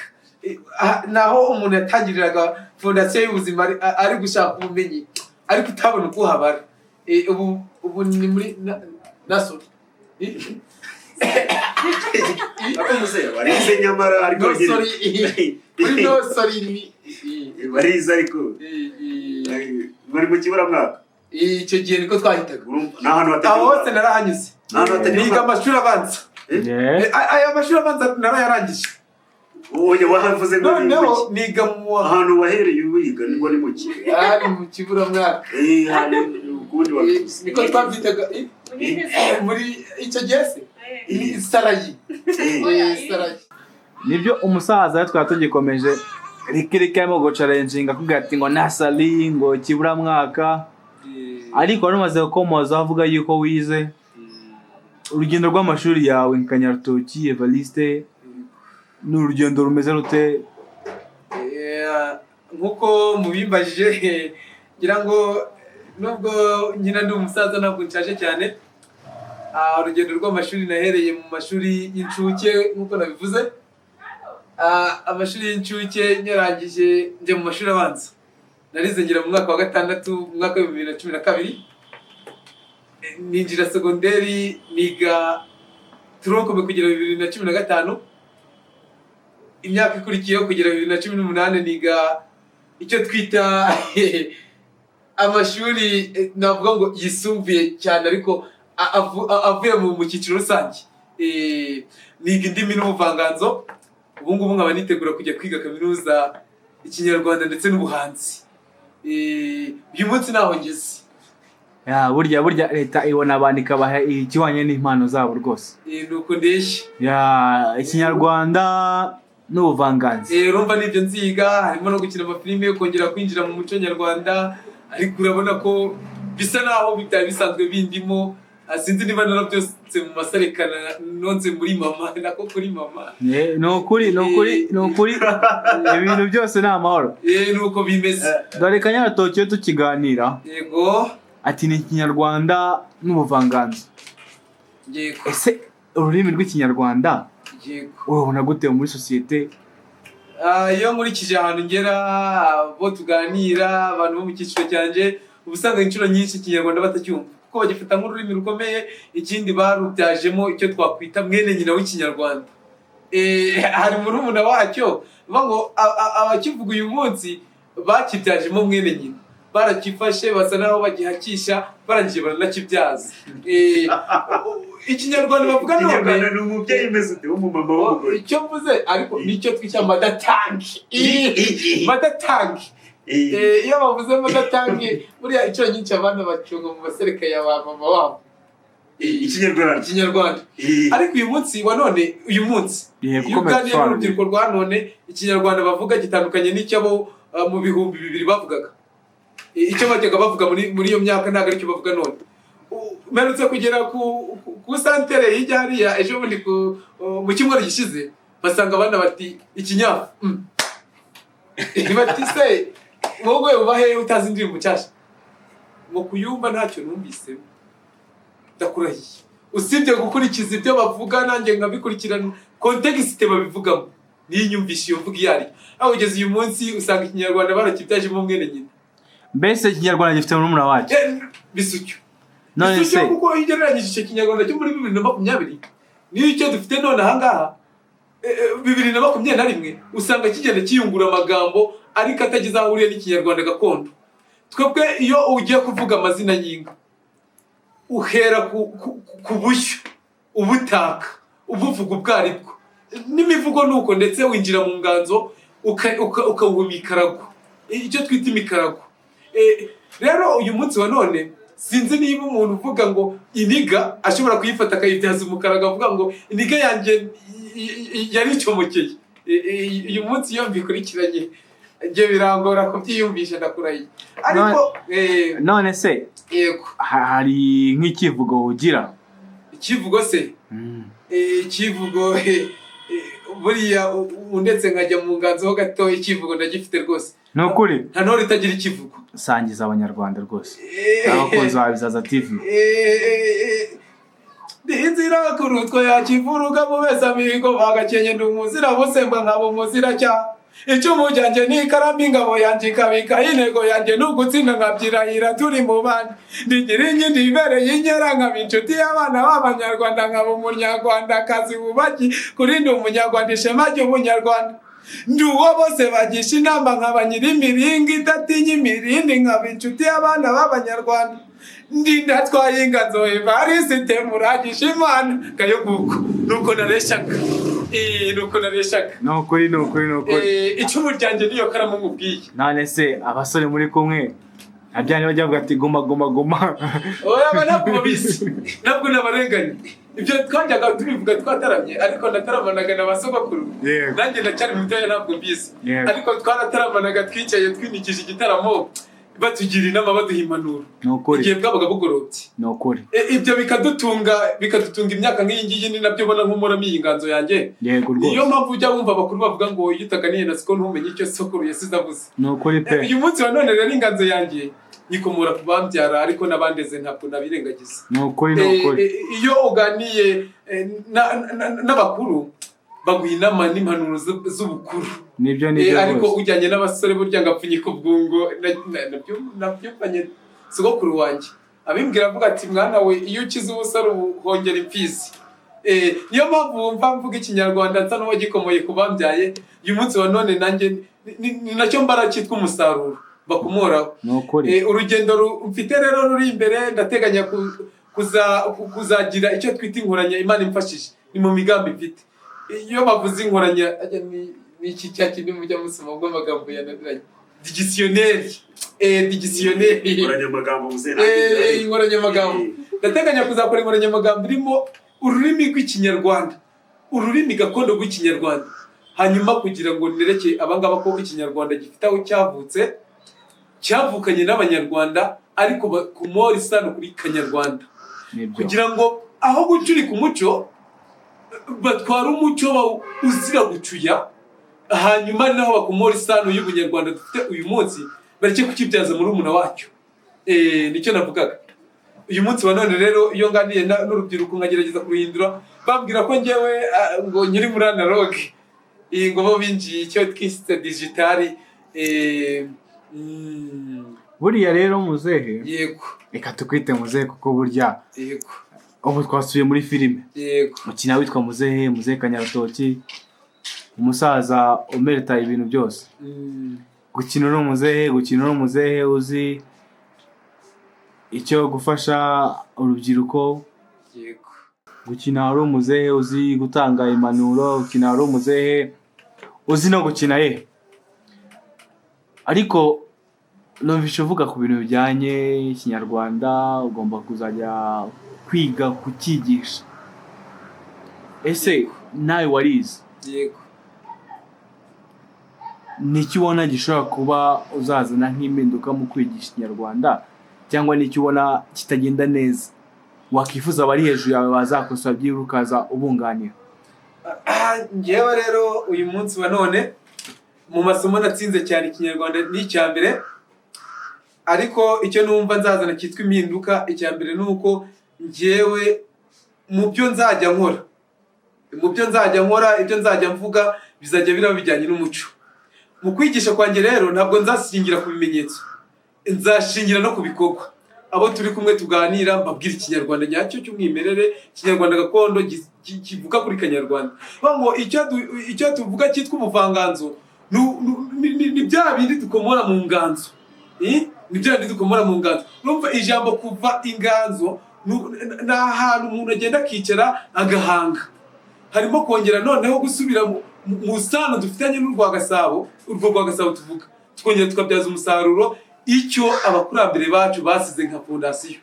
naho umuntu yatangiriraga fondasiyo y'ubuzima ari gushaka ubumenyi ariko utabona uko uhabara ubu ni muri nasori barize nyamara ariko muri nosori barize ariko bari mu kiburamwaka icyo gihe niko twahitaga aho hose narahanyuze niga amashuri abanza aya mashuri abanza narayarangije Oye wahavuze ngo noneho niga mu ahantu wahereye wiga nibwo ni mu kigo. ari mu kiburamwaka. Hari ukundi wavuze. Niko twabyitaga muri icyo gihe se Sarayi. Sarayi. Nibyo umusaza twari tugikomeje rikirika arimo gucalenjinga akubwira ati ngo nasali ngo kiburamwaka, ariko numaze gukomoza avuga yuko wize urugendo rw'amashuri yawe Kanyarutoki Evariste ni urugendo rumeze rute? Nkuko mubimbajije ngira ngo nubwo nyina ndi umusaza ntabwo nshaje cyane. Urugendo rw'amashuri nahereye mu mashuri y'incuke nkuko nabivuze. Amashuri y'incuke nyarangije njye mu mashuri abanza. Narize ngira mu mwaka wa 6 mu mwaka wa 2012. Ninjira segonderi niga turokome kugera 2015. Imyaka ikurikiyeho kugera 2018 niga icyo twita amashuri navuga ngo yisumbuye cyane ariko avuye mu cyiciro rusange. Niga indimi n'ubuvanganzo. Ubu ngubu nkaba nitegura kujya kwiga kaminuza ikinyarwanda ndetse n'ubuhanzi. Uyu munsi naho ngeze. Ya burya leta ibona abantu ikabaha ikiwanye n'impano zabo rwose. Nuko ndeshye. Ya ikinyarwanda n'ubuvanganzi. Urumva nibyo nziga, harimo no gukina amafilime, kongera kwinjira mu muco nyarwanda, ariko urabona ko bisa naho bitari bisanzwe bindimo. Sinzi niba narabyose mu masarekana nonze muri mama nako kuri mama. No kuri ibintu byose ni amahoro. Nuko bimeze. Dore Kanyarutoki tukiganira. Yego. Ati ni ikinyarwanda n'ubuvanganzo. Yego. Ese ururimi rw'ikinyarwanda yego urabona gute muri societe? Iyo nkurikije ahantu ngera bo tuganira abantu bo mu cyiciro cyanje ubusanga inshuro nyinshi ikinyarwanda batacyumva kuko bagifata nk'ururimi rukomeye, ikindi barubyajemo icyo twakwita mwene nyina w'ikinyarwanda. Hari murumuna wacyo ngo abakivuga uyu munsi bakibyajemo mwene nyina, barakifashe basa naho bagihakisha barangije baranakibyaza. Ikinyarwanda bavuga none ikinyarwanda ni umubyeyi meze ute w'umumama w'umugore. Icyo mvuze ariko nicyo twita madatangi. Madatangi. Iyo bavuze madatangi buriya inshuro nyinshi abana bacunga mu masereka ya ba mama wabo. Ikinyarwanda. Ariko uyu munsi wa none uyu munsi iyo uganira n'urubyiruko rwa none ikinyarwanda bavuga gitandukanye n'icyabo mu bihumbi 2000 bavugaga. Icyo bajyaga bavuga muri iyo myaka ntabwo aricyo bavuga none. Merutse kugera ku santere hirya hariya ejo bundi mu cyumweru gishize basanga abana bati ikinyafu. Bati se wowe ubahe utazi indirimbo cyasha mu kuyumva ntacyo numvise ndakurahiye, usibye gukurikiza ibyo bavuga nanjye nkabikurikirana context babivugamo n'inyumvishe iyo mvuga iyari. Aho ugeze uyu munsi usanga ikinyarwanda barakibyajemo mwene nyina. Mbese ikinyarwanda gifite murumuna wacu bisucyo. None se kuko igereranyije icyo kinyarwanda cyo muri 2020 niyo icyo dufite none ahangaha 2021 usanga kigenda kiyungura amagambo ariko atagize aho uriye n'ikinyarwanda gakondo. Twebwe iyo ugiye kuvuga amazina y'inka uhera ku bushyo ubutaka ubuvuga ubwaribwo n'imivugo nuko, ndetse winjira mu nganzo ukawuha imikarago, icyo twita imikarago. Rero uyu munsi wa none sinzi niba umuntu uvuga ngo iniga ashobora kuyifata akayibyaza umukarago avuga ngo iniga yanjye yari icomokeye. Uyu munsi iyo mbikurikiranye njye birangora kubyiyumvisha ndakurahiye. Ariko none se yego hari nk'ikivugo ugira? Ikivugo se ikivugo buriya ndetse nkajya mu nganzo ho gato ikivugo ndagifite rwose. Nukuri nta ntore itagira ikivugo. Sangiza abanyarwanda rwose abakunzi ba Bizaza TV. Inzira kurutwa yakivuruga mu besa mihigo bagakenye ndumuzira busemba nkabo muzira cya icyo mujyanje ni karamba ingabo yanje kabika intego yanje n'ugutsinda nkabyirahira turi mu bandi ndigira inyindi ibereye inkera nkaba inshuti y'abana b'abanyarwanda nkaba umunyarwandakazi wubaki kurinda umunyarwanda ishema ry'umunyarwanda. Nduwo bose bagisha inama nkaba nyiri imiringa idatinya imirindi nkaba inshuti y'abana b'abanyarwanda. Ndinda twayinga nzohe barisite muragisha imana kayo guko nuko nareshaga. nuko nareshaga. Nukuri. Icumu ryanjye niyo karamu nkubwiye. None se abasore muri kumwe abyane bajya bavuga ati guma. Oya ntabwo babizi. Ntabwo nabarenganye. Ibyo twajyaga tubivuga twataramye ariko nataramanaga n'abasogokuru. Nanjye ndacyari mutoya ntabwo mbizi. Ariko twarataramanaga twicaye twinikije igitaramo batugira inama baduha impanuro. Igihe bwabaga bugorobye. Nukuri. Ibyo bikadutunga imyaka nk'iyi ngiyi ni nabyo ubona nk'umuramo iyi nganzo yanjye. Yego rwose. Iyo mpamvu ujya wumva abakuru bavuga ngo iyo utaganiye na siko ntumenye icyo sokuru yasize avuze. Nukuri pe. Uyu munsi wa none rero inganzo yanjye nikomora kubabyara ariko nabandeze ntabwo nabirengagiza. Nukuri. Iyo uganiye n'abakuru baguha inama n'impanuro z'ubukuru. Nibyo ariko ujyanye n'abasore burya ngapfunyika ubwungo nabyumvanye sogokuru wanjye abimbwira avuga ati mwana we iyo ukize ubusore hongera imfizi. Niyo mpamvu wumva mvuga ikinyarwanda nsa n'uwagikomoye kubambyaye. Uyu munsi wa none nanjye ni nacyo mbara cyitwa umusaruro bakumoraho. Urugendo mfite rero ruri imbere ndateganya kuzagira icyo twita inkoranya Imana imfashije ni mu migambi mfite. Iyo bavuze inkoranya ni iki cyakindi mujya musoma bw'amagambo yananiranye dictionnaire inkoranyamagambo inkoranyamagambo ndateganya kuzakora inkoranyamagambo irimo ururimi rw'ikinyarwanda ururimi gakondo rw'ikinyarwanda hanyuma kugira ngo nereke abangaba ko ikinyarwanda gifite aho cyavukanye n'abanyarwanda ariko kumora isano kuri kanyarwanda kugira ngo aho gucurika umuco batwara umuco uzira gucuya hanyuma naho bakomora isano y'ubunyarwanda dufite uyu munsi bareke kukibyaza muri umuna wacyo. Nicyo navugaga. Uyu munsi wa none rero iyo nganiye n'urubyiruko nkagerageza kuruhindura bambwira ko ngewe ngo nyiri muri analogue ngo bo binjiye icyo twise digital. Buriya rero muzehe. Yego. Reka tukwite muzehe kuko burya. Yego. Ubu twasubiye muri filime. Yego. Mukina witwa muzehe Kanyaratoki. Umusaza umerita ibintu byose. Gukina n'umuzehe uzi icyo gufasha urubyiruko. Yego. Gukina ari umuzehe uzi gutanga impanuro, gukina ari umuzehe uzi no gukina ariko numvise uvuga ku bintu bijyanye ikinyarwanda ugomba kuzajya kwiga kukigisha. Ese nawe warize? Yego. Niki ubona gishobora kuba uzazana nk'impinduka mu kwigisha ikinyarwanda cyangwa niki ubona kitagenda neza wakifuza abari hejuru yawe bazakosora byirukaza ubunganira? Ngewe rero uyu munsi wa none mu masomo natsinze cyane ikinyarwanda ni icyambere ariko icyo numva nzazana cyitwa impinduka icyambere nuko ngewe mu byo nzajya nkora ibyo nzajya mvuga bizajya biraba bijyanye n'umuco. Mu kwigisha kwanjye rero ntabwo nzashingira ku bimenyetso nzashingira no ku bikorwa. Abo turi kumwe tuganira mbabwira ikinyarwanda nyacyo cy'umwimerere ikinyarwanda gakondo kivuga kuri kanyarwanda. Ngo icyo tuvuga cyitwa ubuvanganzo ni bya bindi dukomora mu nganzo. Ni bya bindi dukomora mu nganzo. Urumva ijambo kuva inganzo ni ahantu umuntu agenda akicara agahanga. Harimo kongera noneho gusubira mu sano dufitanye n'urwa Gasabo, urwo rwa Gasabo tuvuga twongera tukabyaza umusaruro icyo abakurambere bacu basize nka fondasiyo.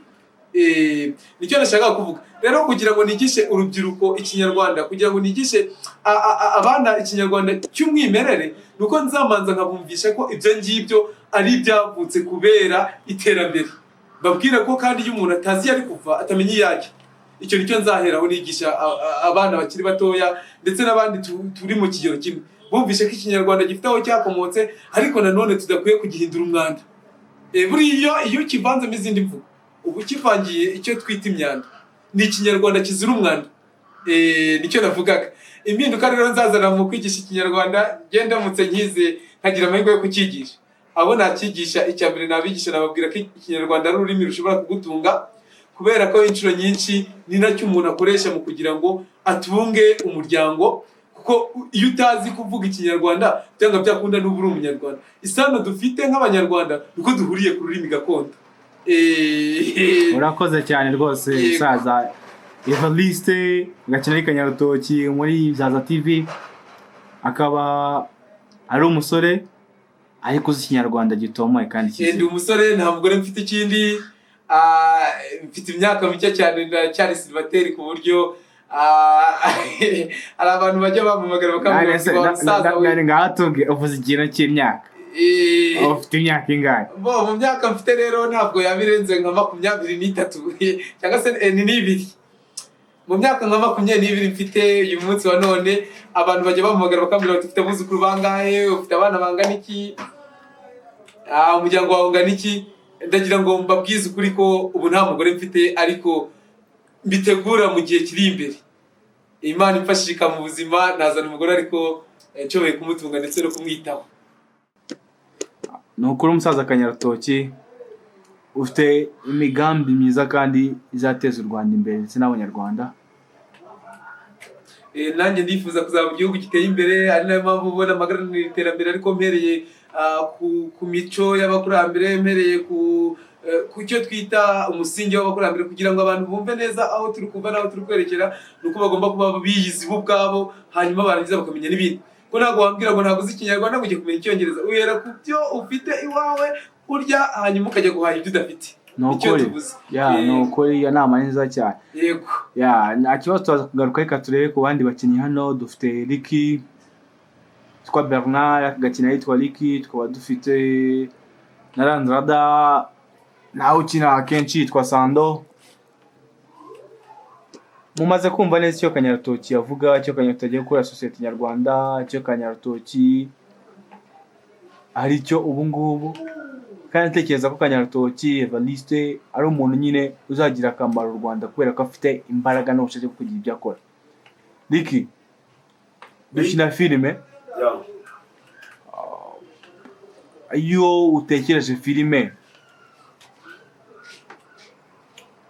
Nicyo nashaka kuvuga rero kugira ngo nigishe urubyiruko ikinyarwanda, kugira ngo nigishe abana ikinyarwanda cy'umwimerere nuko nzamanza nkabumvisha ko ibyo ngibyo ari ibyavutse kubera iterambere. Babwira ko kandi iyo umuntu atazi yari kuva atamenye iyajya. Icyo nicyo nzaheraho nigisha abana bakiri batoya ndetse n'abandi turi mu kigero kimwe bumvishe ko ikinyarwanda gifite aho cyakomotse ariko nanone tudakwiye kugihindura umwanda. Buriya iyo kivanzemo izindi mvugo ubu kivangiye icyo twita imyanda. Ni ikinyarwanda kizira umwanda. Nicyo navugaga. Impinduka rero nzazana mu kwigisha ikinyarwanda genda mutse nkize nkagira amahirwe yo kukigisha. Abo nakigisha icyambere nabigisha nababwira ko ikinyarwanda ari ururimi rushobora kugutunga kubera ko inshuro nyinshi ni nacyo umuntu akoresha mu kugira ngo atunge umuryango kuko iyo utazi kuvuga ikinyarwanda cyangwa byakunda n'ubu uri umunyarwanda. Isano dufite nk'abanyarwanda nuko duhuriye ku rurimi gakondo. Urakoze cyane rwose saza Evariste agakina ari Kanyarutoki muri Zaza TV, akaba ari umusore ariko uzi Ikinyarwanda gitomoye kandi cyiza. Ndi umusore nta mugore mfite, ikindi mfite imyaka mike cyane, ndacyari célibataire ku buryo hari abantu bajya bampamagara bakambwira ati wa musaza we ngahatunge uvuze ikintu cy'imyaka. Ufite imyaka ingahe? Mu myaka mfite rero ntabwo yabirenze nka 23 cyangwa se ni 2. Mu myaka nka 22 mfite uyu munsi wa none, abantu bajya bampamagara bakambwira bati ufite abuzukuru bangahe, ufite abana bangana iki, umuryango wawe ungana iki. Ndagira ngo mbabwize ukuri ko ubu nta mugore mfite, ariko mbitegura mu gihe kiri imbere. Imana imfashika mu buzima nazana umugore, ariko nshoboye kumutunga ndetse no kumwitaho. Nukuri umusaza Kanyarutoki ufite imigambi myiza kandi izateza u Rwanda imbere ndetse n'abanyarwanda. Nanjye ndifuza kuzaba mu gihugu giteye imbere, ari nayo mpamvu ubona amagarana iterambere, ariko mpereye ku mico y'abakurambere, mpereye ku cyo twita umusingi w'abakurambere, kugira ngo abantu bumve neza aho turi kuva n'aho turi kwerekera. Nuko bagomba kuba biyizi bo ubwabo, hanyuma barangiza bakamenya n'ibindi. Ko ntabwo wambwira ngo ntabwo uzi Ikinyarwanda ngo ujye kumenya Icyongereza. Uhera ku byo ufite iwawe urya, hanyuma ukajya guhaha ibyo udafite. Icyo tubuze. Nukuri iyo nama nziza cyane. Yego. Nta kibazo tuza kugaruka, reka turebe ku bandi bakinnyi hano. Dufite Ricky, twa Bernard gakina yitwa Ricky, tukaba dufite na Randrada nawe ukina akenshi yitwa Sando. Mumaze kumva neza icyo Kanyarutoki yavuga, icyo Kanyarutoki agiye gukora sosiyete nyarwanda, icyo Kanyarutoki ari cyo ubu ngubu. Kandi ntekereza ko Kanyarutoki Evariste ari umuntu nyine uzagira akamaro u Rwanda, kubera ko afite imbaraga n'ubushake bwo kugira ibyo akora. Ricky, dukina filime. Iyo utekereje filime,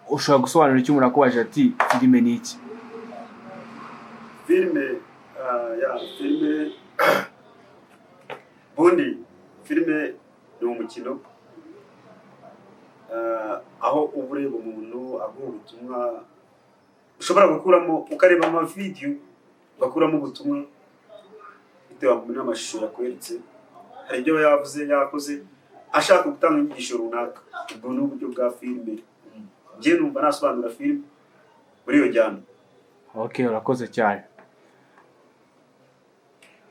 ushobora gusobanura icyo umuntu akubaje ati filime ni iki? Filime bundi filime ni umukino, aho uba ureba umuntu aguha ubutumwa, ushobora gukuramo ukareba amavideyo ugakuramo ubutumwa bitewe n'amashusho yakweretse. Hari ibyo yavuze yakoze ashaka gutanga inyigisho runaka. Ubwo ni uburyo bwa filime. Njye numva nasobanura filime muri iyo njyana. Okay, urakoze cyane.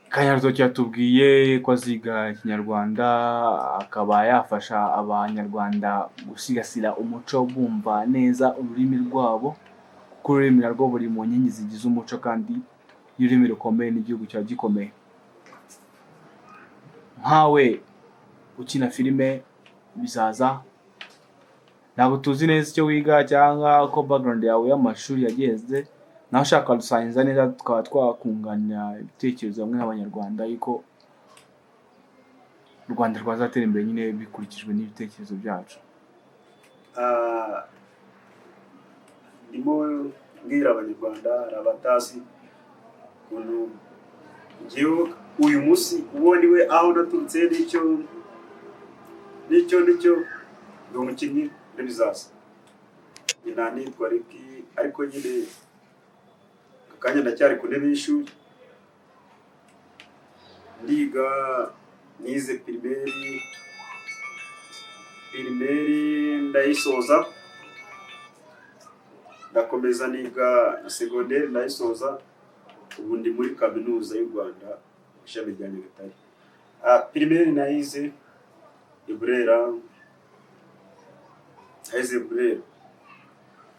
Kanyarutoki yatubwiye ko aziga Ikinyarwanda, akaba yafasha abanyarwanda gusigasira umuco, bumva neza ururimi rwabo, kuko ururimi narwo buri mu nkingi zigize umuco, kandi iyo ururimi rukomeye n'igihugu cyawe gikomeye. Nkawe ukina filime bizaza, ntabwo tuzi neza icyo wiga cyangwa ko background yawe y'amashuri yagenze, naho ushaka dusangiza neza tukaba twakunganira ibitekerezo hamwe n'abanyarwanda, yuko u Rwanda rwazatera imbere nyine bikurikijwe n'ibitekerezo byacu. Ndimo mbwira abanyarwanda abatazi ukuntu njyewe uyu munsi uboniwe aho naturutse n'icyo ndi umukinnyi muri Bizaza. Nitwa Ricky, ariko nyine akanya ndacyari ku ntebe y'ishuri, ndiga, nize primaire ndayisoza, ndakomeza niga secondaire ndayisoza, ubu ndi muri kaminuza y'u Rwanda ishami rya Nyagatare. Primaire nayize i Burera,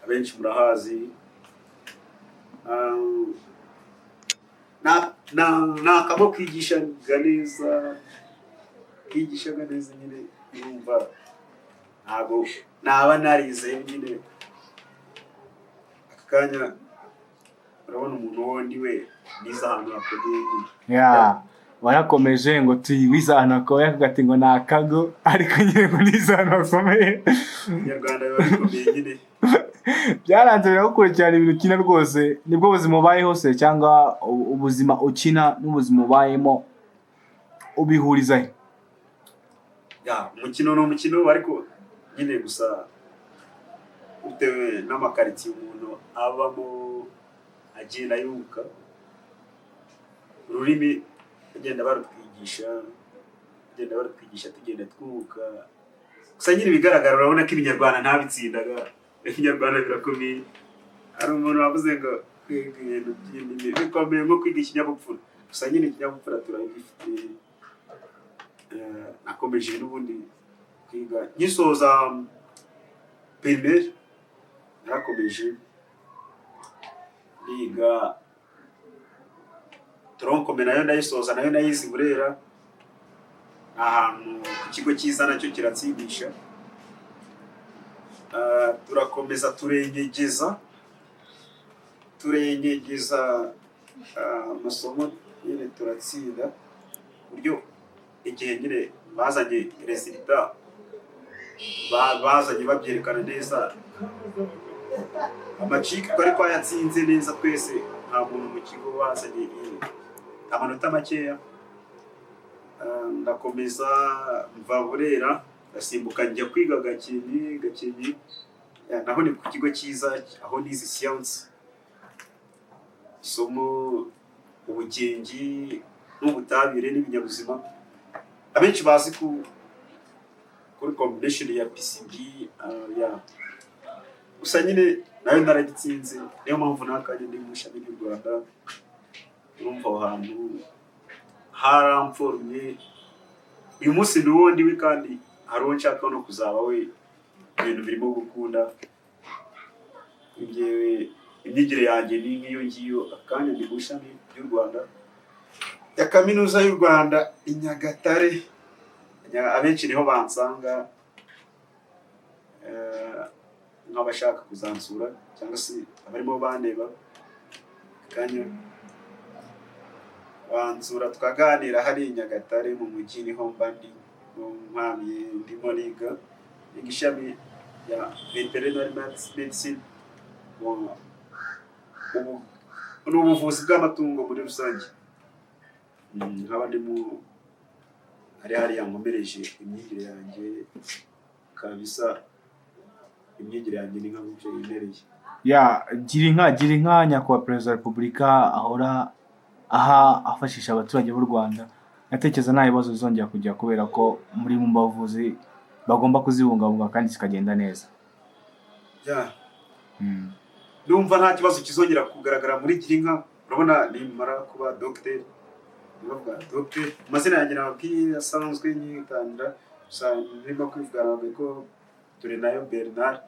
abenshi murahazi. Nakamo kwigishaga neza nyine, yumva ntabwo naba narize nyine. Aka kanya urabona umuntu wundi we niza ahantu hakomeye nyine. Warakomeje ngo tuyiwize ahantu hakomeye, akagati ngo ni akago, ariko nyine ngo nize ahantu hakomeye. Inyarwanda biba bikomeye nyine. Byaranze biragukurikirana ibintu ukina rwose. Nibwo buzima ubayeho se, cyangwa ubuzima ukina n'ubuzima ubayemo ubihuriza he? Umukino ni umukino, ariko nyine gusa bitewe n'amakaritsiye umuntu abamo agenda yunguka ururimi bagenda barutwigisha tugenda twunguka gusa nyine ibigaragara urabona ko ibinyarwanda ntabitsindaga ibinyarwanda birakomeye hari umuntu wavuze ngo kwiga ibintu by'indimi bikomeye nko kwiga ikinyabupfura gusa nyine ikinyabupfura turabifite nakomeje n'ubundi kwiga ngisoza primaire narakomeje niga tronkome nayo ndayisoza nayo nayizi Burera ahantu ku kigo cyiza nacyo kiratsindisha turakomeza turengegeza amasomo nyine turatsinda buryo igihe nyine bazanye resultat bazanye babyerekana neza amaciki twari twayatsinze neza twese nta muntu mu kigo bazanye amanota makeya ndakomeza mva Burera ndasimbuka njya kwiga Gakenke naho ni ku kigo cyiza aho nize science isomo ubugenge n'ubutabire n'ibinyabuzima abenshi bazi kuri combination ya PCB gusa nyine nayo naragitsinze niyo mpamvu nakanye ndi mu ishami ry'u Rwanda urumva aho hantu haramformye uyu munsi n'ubundi we kandi hari uwo nshaka no kuzaba we ibintu birimo gukunda njyewe imyigire yanjye ni nk'iyo ngiyo akanya ndi mu ishami ry'u Rwanda ya kaminuza y'u Rwanda i Nyagatare abenshi niho bansanga nk'abashaka kuzansura cyangwa se abarimo bandeba kanya bansura tukaganira hari i Nyagatare mu mujyi niho mba ndi mpamye ndimo niga ishami ya veterinary medicine n'ubuvuzi bw'amatungo muri rusange nkaba ndimo hariya nkomereje imyigire yanjye kabisa imyigire yanjye ni nk'aho yimereye gira inka nyakubahwa perezida wa repubulika ahora afashisha abaturage b'u Rwanda natekereza nta bibazo bizongera kujya kubera ko muri mu bavuzi bagomba kuzibungabunga kandi zikagenda neza ndumva nta kibazo kizongera kugaragara muri gira inka urabona nimara kuba docteur amazina yanjye nababwiye asanzwe nyitangira gusa ndimo kwivugana ko Turinayo Bernard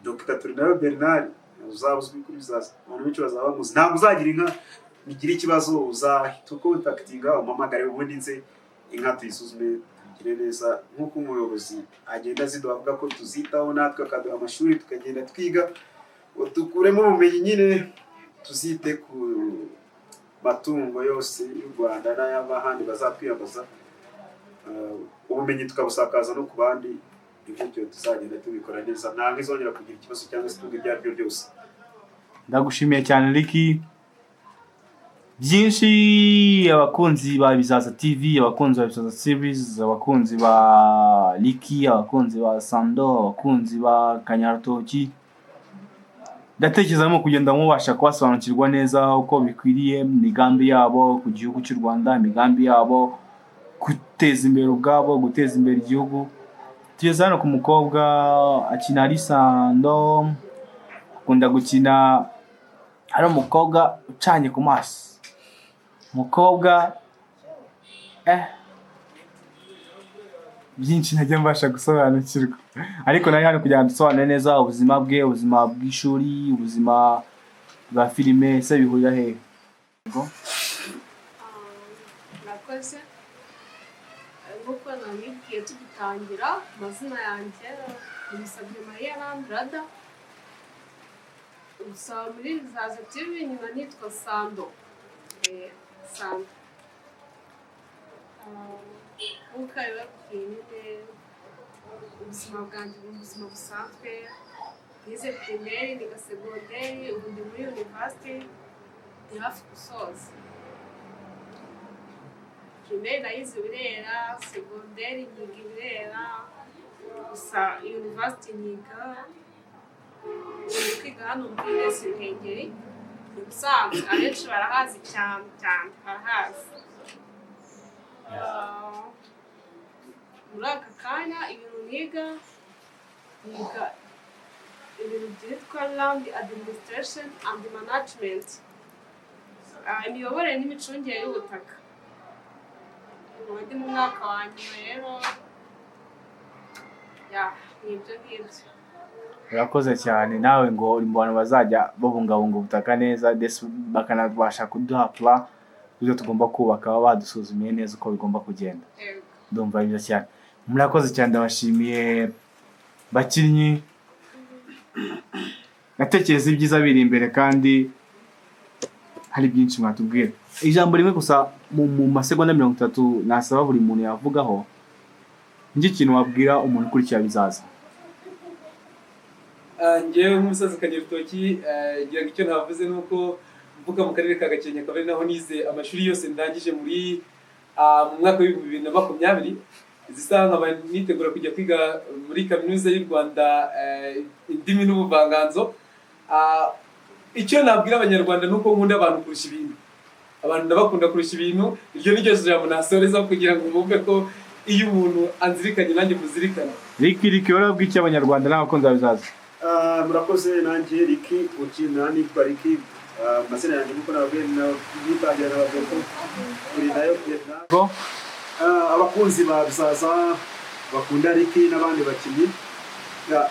Dr. Turinayo Bernard uzaba uzwi kuri zaza abantu benshi bazaba bamuzi ntabwo uzagira inka nigira ikibazo uzahita ukontaktinga umamagare ubundi nze inka tuyisuzume tugire neza nk'uko umuyobozi agenda avuga ko tuzitaho natwe akaduha amashuri tukagenda twiga dukuremo ubumenyi nyine tuzite ku matungo yose y'u Rwanda n'ay'abahandi bazatwiyambaza ubumenyi tukabusakaza no ku bandi ibyo tuzagenda tubikora neza ntabwo izongera kugira ikibazo cyangwa se tuvuga ibyo ari byo byose ndagushimiye cyane Ricky byinshi abakunzi ba Bizaza TV abakunzi ba Bizaza series abakunzi ba Ricky abakunzi ba Sando abakunzi ba Kanyaratoki ndatekerezamo kugenda mubasha kubasobanukirwa neza uko bikwiriye imigambi yabo ku gihugu cy'u Rwanda imigambi yabo guteza imbere ubwabo guteza imbere igihugu tugeze hano ku mukobwa akina ari Sando akunda gukina ari umukobwa ucanye ku maso umukobwa byinshi ntajya mbasha gusobanukirwa ariko nari hano kugira ngo dusobanure neza ubuzima bwe ubuzima bw'ishuri ubuzima bwa filime se bihurira hehe nakoze nk'uko namibwiye tugitangira amazina yanjye Musabye Maria Landrada gusa muri Bizaza TV nyuma nitwa Sando Sando nk'uko babibabwiye nyine ubuzima bwanjye ni ubuzima busanzwe nize primaire niga segonderi ubu ndi muri university ndi hafi gusoza primaire nayize Burera segonderi nyiga Burera gusa university nyiga niga hano muri Ines Ruhengeri ubusanzwe abenshi barahazi cyane barahazi. Muri aka kanya ibintu niga ibintu byitwa Land Administration and Management, imiyoborere n'imicungire y'ubutaka. Ndi mu mwaka wa nyuma rero nibyo ngibyo. Urakoze cyane nawe ngo uri mu bantu bazajya babungabunga ubutaka neza ndetse bakanabasha kuduha plan ibyo tugomba kubaka, baba badusuzumiye neza uko bigomba kugenda. Ndumva byiza cyane. Murakoze cyane, ndabashimiye bakinnyi. Natekereza ibyiza biri imbere kandi hari byinshi mwatubwira. Ijambo rimwe gusa mu masegonda 30 nasaba buri muntu yavugaho njye ikintu wabwira umuntu ukurikira bizaza. Ngewe nk'umusaza Kanyarutoki ngira icyo navuze nuko mvuka mu karere ka Gakenke, akaba ari naho nize amashuri yose ndangije muri mu mwaka wa 2020. Zisa nkaba nitegura kujya kwiga muri kaminuza y'u Rwanda indimi n'ubuvanganzo. Icyo nabwira abanyarwanda nuko nkunda abantu kurusha ibintu. Abantu ndabakunda kurusha ibintu. Iryo ni ryo jambo nasoreza kugira ngo bumve ko iyo umuntu anzirikanye nanjye muzirikana. Riki warabwa iki abanyarwanda n'abakunzi bizaza? Murakoze nanjye Riki ukina nitwa Riki, amazina yanjye nuko nababwiye nitangira nababwiye ko kuri nayo Vietnam. Abakunzi ba bizaza bakunda Riki n'abandi bakinnyi,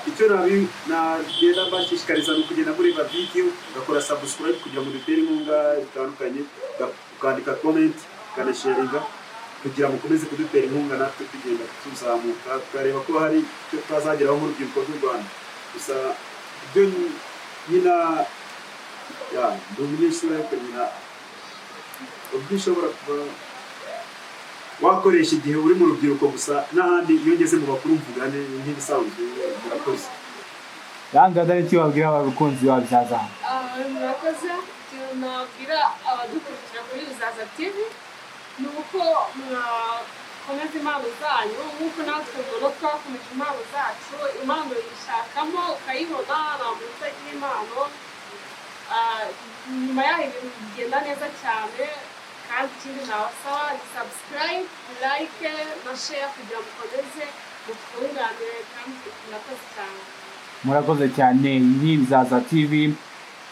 icyo nagenda bashishikariza ni ukugenda muri video ugakora subscribe kugira ngo dutere inkunga bitandukanye, ukandika comment ukanasharinga kugira ngo mukomeze kudutera inkunga natwe tugenda tuzamuka tukareba ko hari icyo twazageraho mu rubyiruko rw'u Rwanda. Gusa ibyo nyina ndi umunyeshuri ariko nyina ubwo ushobora kuba wakoresha igihe uri mu rubyiruko gusa n'ahandi iyo ngeze mu bakuru mvuga nk'ibisanzwe. Murakoze. Yanga dare icyo wabwira abakunzi ba bizaza? Murakoze. Nabwira abadukurikira kuri Bizaza TV ni uko mwakomeza impano zanyu nk'uko natwe mbona twakomeje impano zacu. Impano yishakamo ukayibona, nta muntu utagira impano. Nyuma yaho ibintu bigenda neza cyane, kandi ikindi nabasaba ni subscribe, like na share kugira ngo mukomeze mutwunganire kandi murakoze cyane. Murakoze cyane. Iyi Bizaza TV.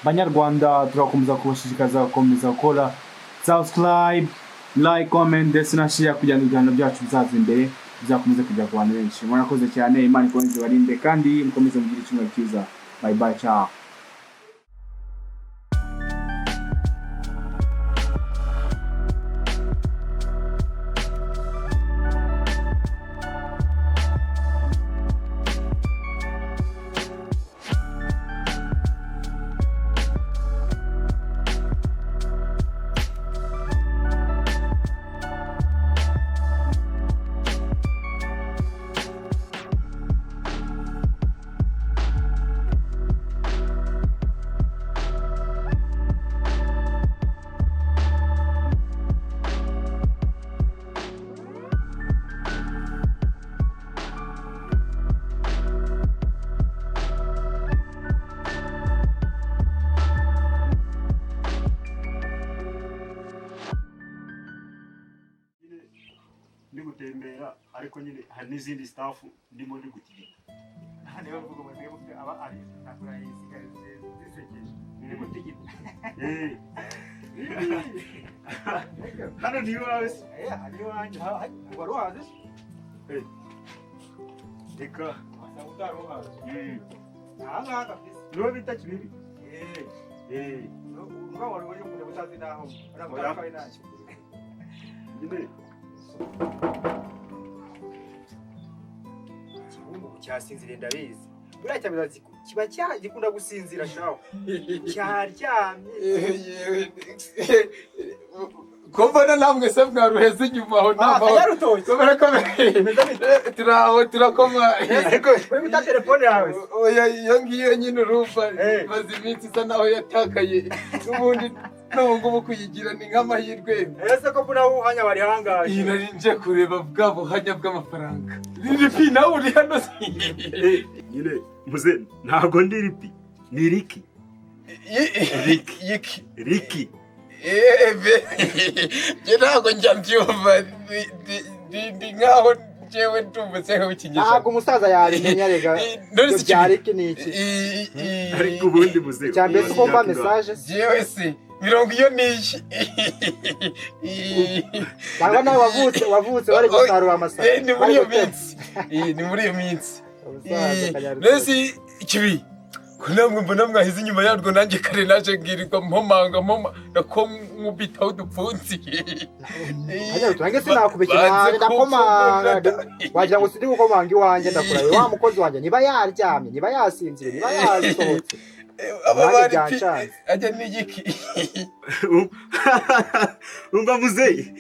Banyarwanda turakomeza kubashishikariza gukomeza gukora subscribe, like, comment ndetse na share kugira ngo ibiganiro byacu bizaza imbere bizakomeze kujya ku bantu benshi. Murakoze cyane, Imana ikomeze barinde kandi mukomeze mugire icyumweru cyiza. Bye bye, ciao. ndi gutembera ariko nyine hari n'izindi staff ndimo ndi gutigita. Niyo mvugo muzike aba ari nakora yisigare zisekeje ndi gutigita. Hano ni wawe? Hano wanjye wari wazi? Reka utari uhazi. Aha kabisa. niwe bita Kibibi. Urumva wari uri kujya butazi naho. Urabona ko ari nacyo. Nyine Kibungu cyasinzira ndabizi. Buriya cyabizazi kiba cyagikunda gusinzira shaho. Cyaryamye. Kumbona namwe se mwaruheze inyuma aho ntabwo. Kubera ko turakoma. Uri guta telefone yawe. Oya iyo ngiyo nyine urumva maze iminsi isa naho yatakaye. N'ubundi n'ubungubu kuyigira ni nk'amahirwe. Ese ko mbona uhanya bari hangaje. Iyi nari nje kureba bwa buhanya bw'amafaranga. Ripi nawe uri hano. nyine muze ntago ndi ripi. ni Ricky. Ricky. njye ntabwo njya mbyumva ndi nkaho njyewe ndumvise nk'ikinyejana ntabwo umusaza yabimenya rega ibyo bya Ricky ni iki Ariko ubundi muze cyambere uko mba message njyewe se mirongo iyo niyi cyangwa nawe wavutse bari gusarura amasaka ni muri iyo minsi ni muri iyo minsi nesi ikibi kunamwe mbona mwahize inyuma yarwo nanjye kare naje ngirirwa mpomanga nako nkubitaho udupfunsi turange sinakubikira ndakomanga wagira ngo sindi gukomanga iwanjye ndakuraye wa mukozi wanjye niba yaryamye niba yasinzire niba yasohotse aba bari ajya n'igiki umva muzeyi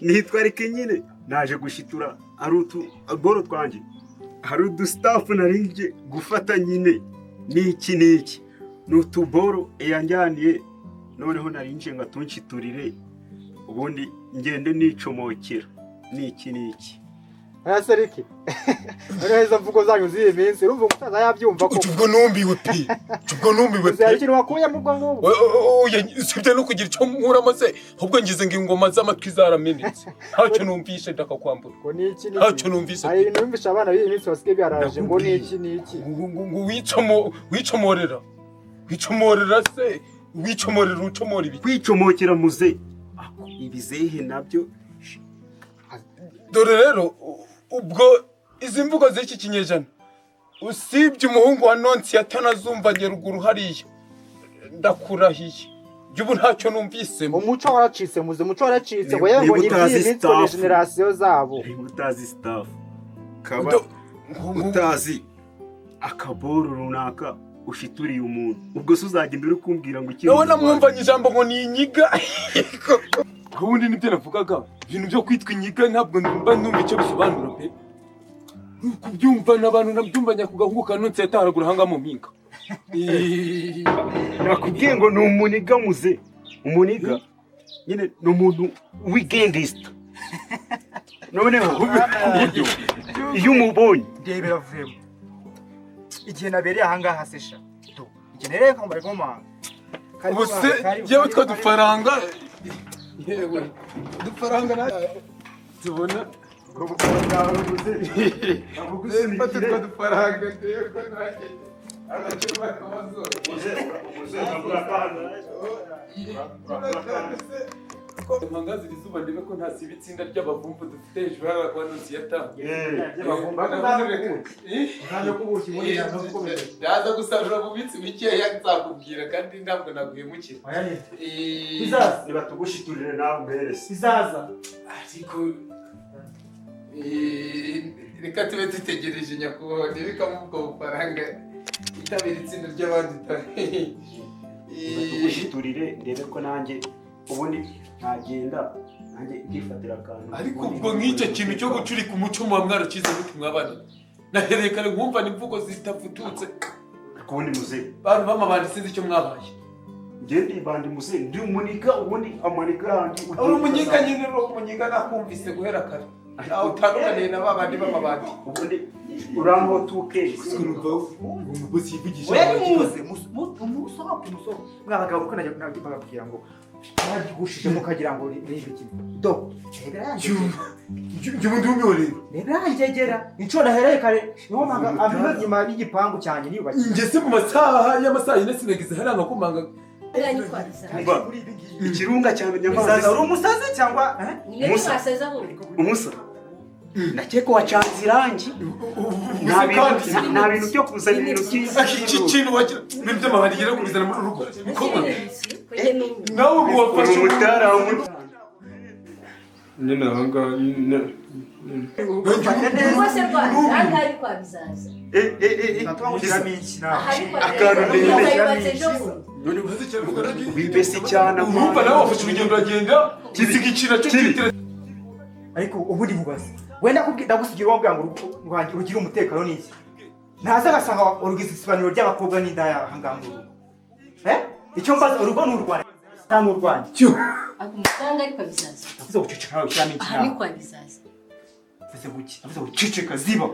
nitwa Ricky nyine naje gushitura ari boro twanjye hari udustaff narinje gufata nyine niki ni utuboro yanjyaniye noneho narinje ngo tunshiturire ubundi ngende nicomokera niki aya Ricky neza mvugo zanyu z'iyi minsi urumva umusaza yabyumva ko ubwo numbiwe pe uzari ikintu wakuye mu bwo ngubwo sibye no kugira icyo nkuramo se ahubwo ngize ngo ingoma z'amatwi zaramenetse ntacyo numvishe ndakakwambura ngo niki ntacyo numvise hari ibintu numvisha abana b'iyi minsi basigaye byaraje ngo niki ngo wicomorera se wicomorera ucomora ibi kwicomokera muze ibizehe nabyo dore rero ubwo izi mvugo z'iki kinyejana usibye umuhungu wa Nonsi yatanazumva nyeruguru hariya ndakurahiye ubu ntacyo numvise umuco waracitse muze umuco waracitse ngo yewe ngo ni iminsi ko generation zabo utazi staff kaba utazi akaboro runaka ushituriye umuntu ubwo se uzajya imbere ukumbwira ngo ikintu nawe namwumvanye ijambo ngo ni inyiga ubundi nibyo navugaga ibintu byo kwitwa inyiga ntabwo mba numva icyo bisobanura pe kubyumva n'abantu nabyumva nyakugahungu kanutse yataragura hanga mu mpinga nakubwiye ngo ni umuniga muze umuniga nyine ni umuntu w'igengista noneho iyo umubonye ndebera vrema igihe nabereye ahangaha sesha igihe nereye ko mbari komanga ubuse yewe twa dufaranga yewe dufaranga na tubona Fata twa dufaranga ndeko naje agacuma kamazo Mangazi izuba ndebe ko nta sibitsinda ry'abavumbu dufite hejuru hari kwa Nonsi yatangiye yaza gusarura mu bitsi bikeya nzakubwira kandi ntabwo naguhemukira niba tugushiturire nawe umberese izaza ariko reka tube dutegereje nyakubahwa ntibika mu bwo bufaranga itabira itsinda ry'abandi tugushiturire ndebe ko nanjye ubundi ntagenda nanjye ndifatira akantu ariko ubwo nk'icyo kintu cyo gucurika umuco muba mwarakize muti mwabana nahereye kare nkumva n'imvugo zitafututse ubundi muze bantu bamabandi sinzi icyo mwabaye ngende bandi muze ndi umuniga ubundi amaniga yanjye uri umunyiga nyine uri umunyiga nakumvise guhera kare aho utandukaniye na babandi b'amabandi ubundi urango tukeye mwabagabo kuko nabwira ngo nagigushije mukagira ngo rebe iki do ubundi umiwe rero nebangegera ico nahereye kare niho manga amino nyuma y'igipangu cyane niba ingese mu masaha y'amasaha yine sinagize hari amakomanga ikirunga cyane nyamaza uri umusazi cyangwa umusa nakeko wacanze irangi nta bintu byo kuzana ibintu iki kintu wagira ibintu by'amabandi gira kubizana muri rugo nawe wafashe umutara nyine ahangaha rwose rwanda ari kwa bizaza wibese cyane urumva nawe wafashe urugendo uragenda gisiga ikina cyo kitira ariko ubundi mubaze wenda ndagusigira uwo bwangu rwanjye urugira umutekano n'iki ntaza agasanga urugize isibaniro ry'abakobwa n'indaya ahangaha mu rugo icyo mbaza urugo ni urwanjye cyangwa urwanjye amafaranga ari kwa bizaza avuze guceceka nawe cyane iki aha ni kwa bizaza avuze guceceka ziba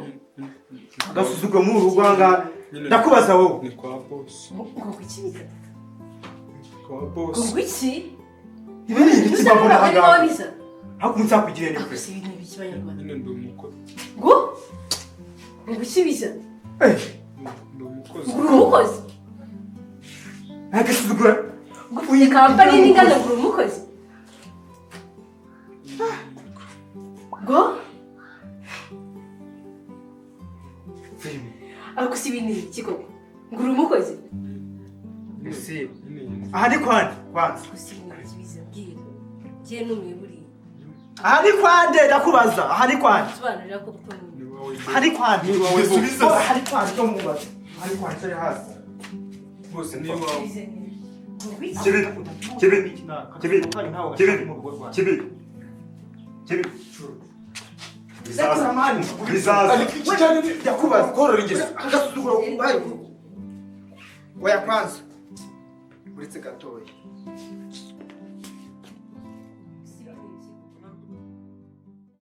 agasuzuguro mu rugo ahangaha ndakubaza wowe ni kwa boss ngo kukibiza kwa ngo boss iki ibi ni ibiki babona ari ahangaha wabiza haku mutsakugire ako nibwe si ibintu biki banyarwanda nyine ndi umukozi ngo kukibiza ndi umukozi ngo uri umukozi agasuzugura ngo iyi kampani n'ingana ngo uri umukozi ngo filime ako si ibintu biki koko ngo uri umukozi ese aha ni kwande kwanza ako si ibintu bikibiza bwira ngiye numiye buriya aha ni kwande ndakubaza aha ni kwande sobanurira ko kuko ni wowe aha ni kwande Ni wowe subiza aha ni kwande cyo mubaza aha ni kwande cyo hasi bose ni wowe kibi bizaza ndakubaza korora ingezi agasuzugura kubaye oya kwanza uretse gatoya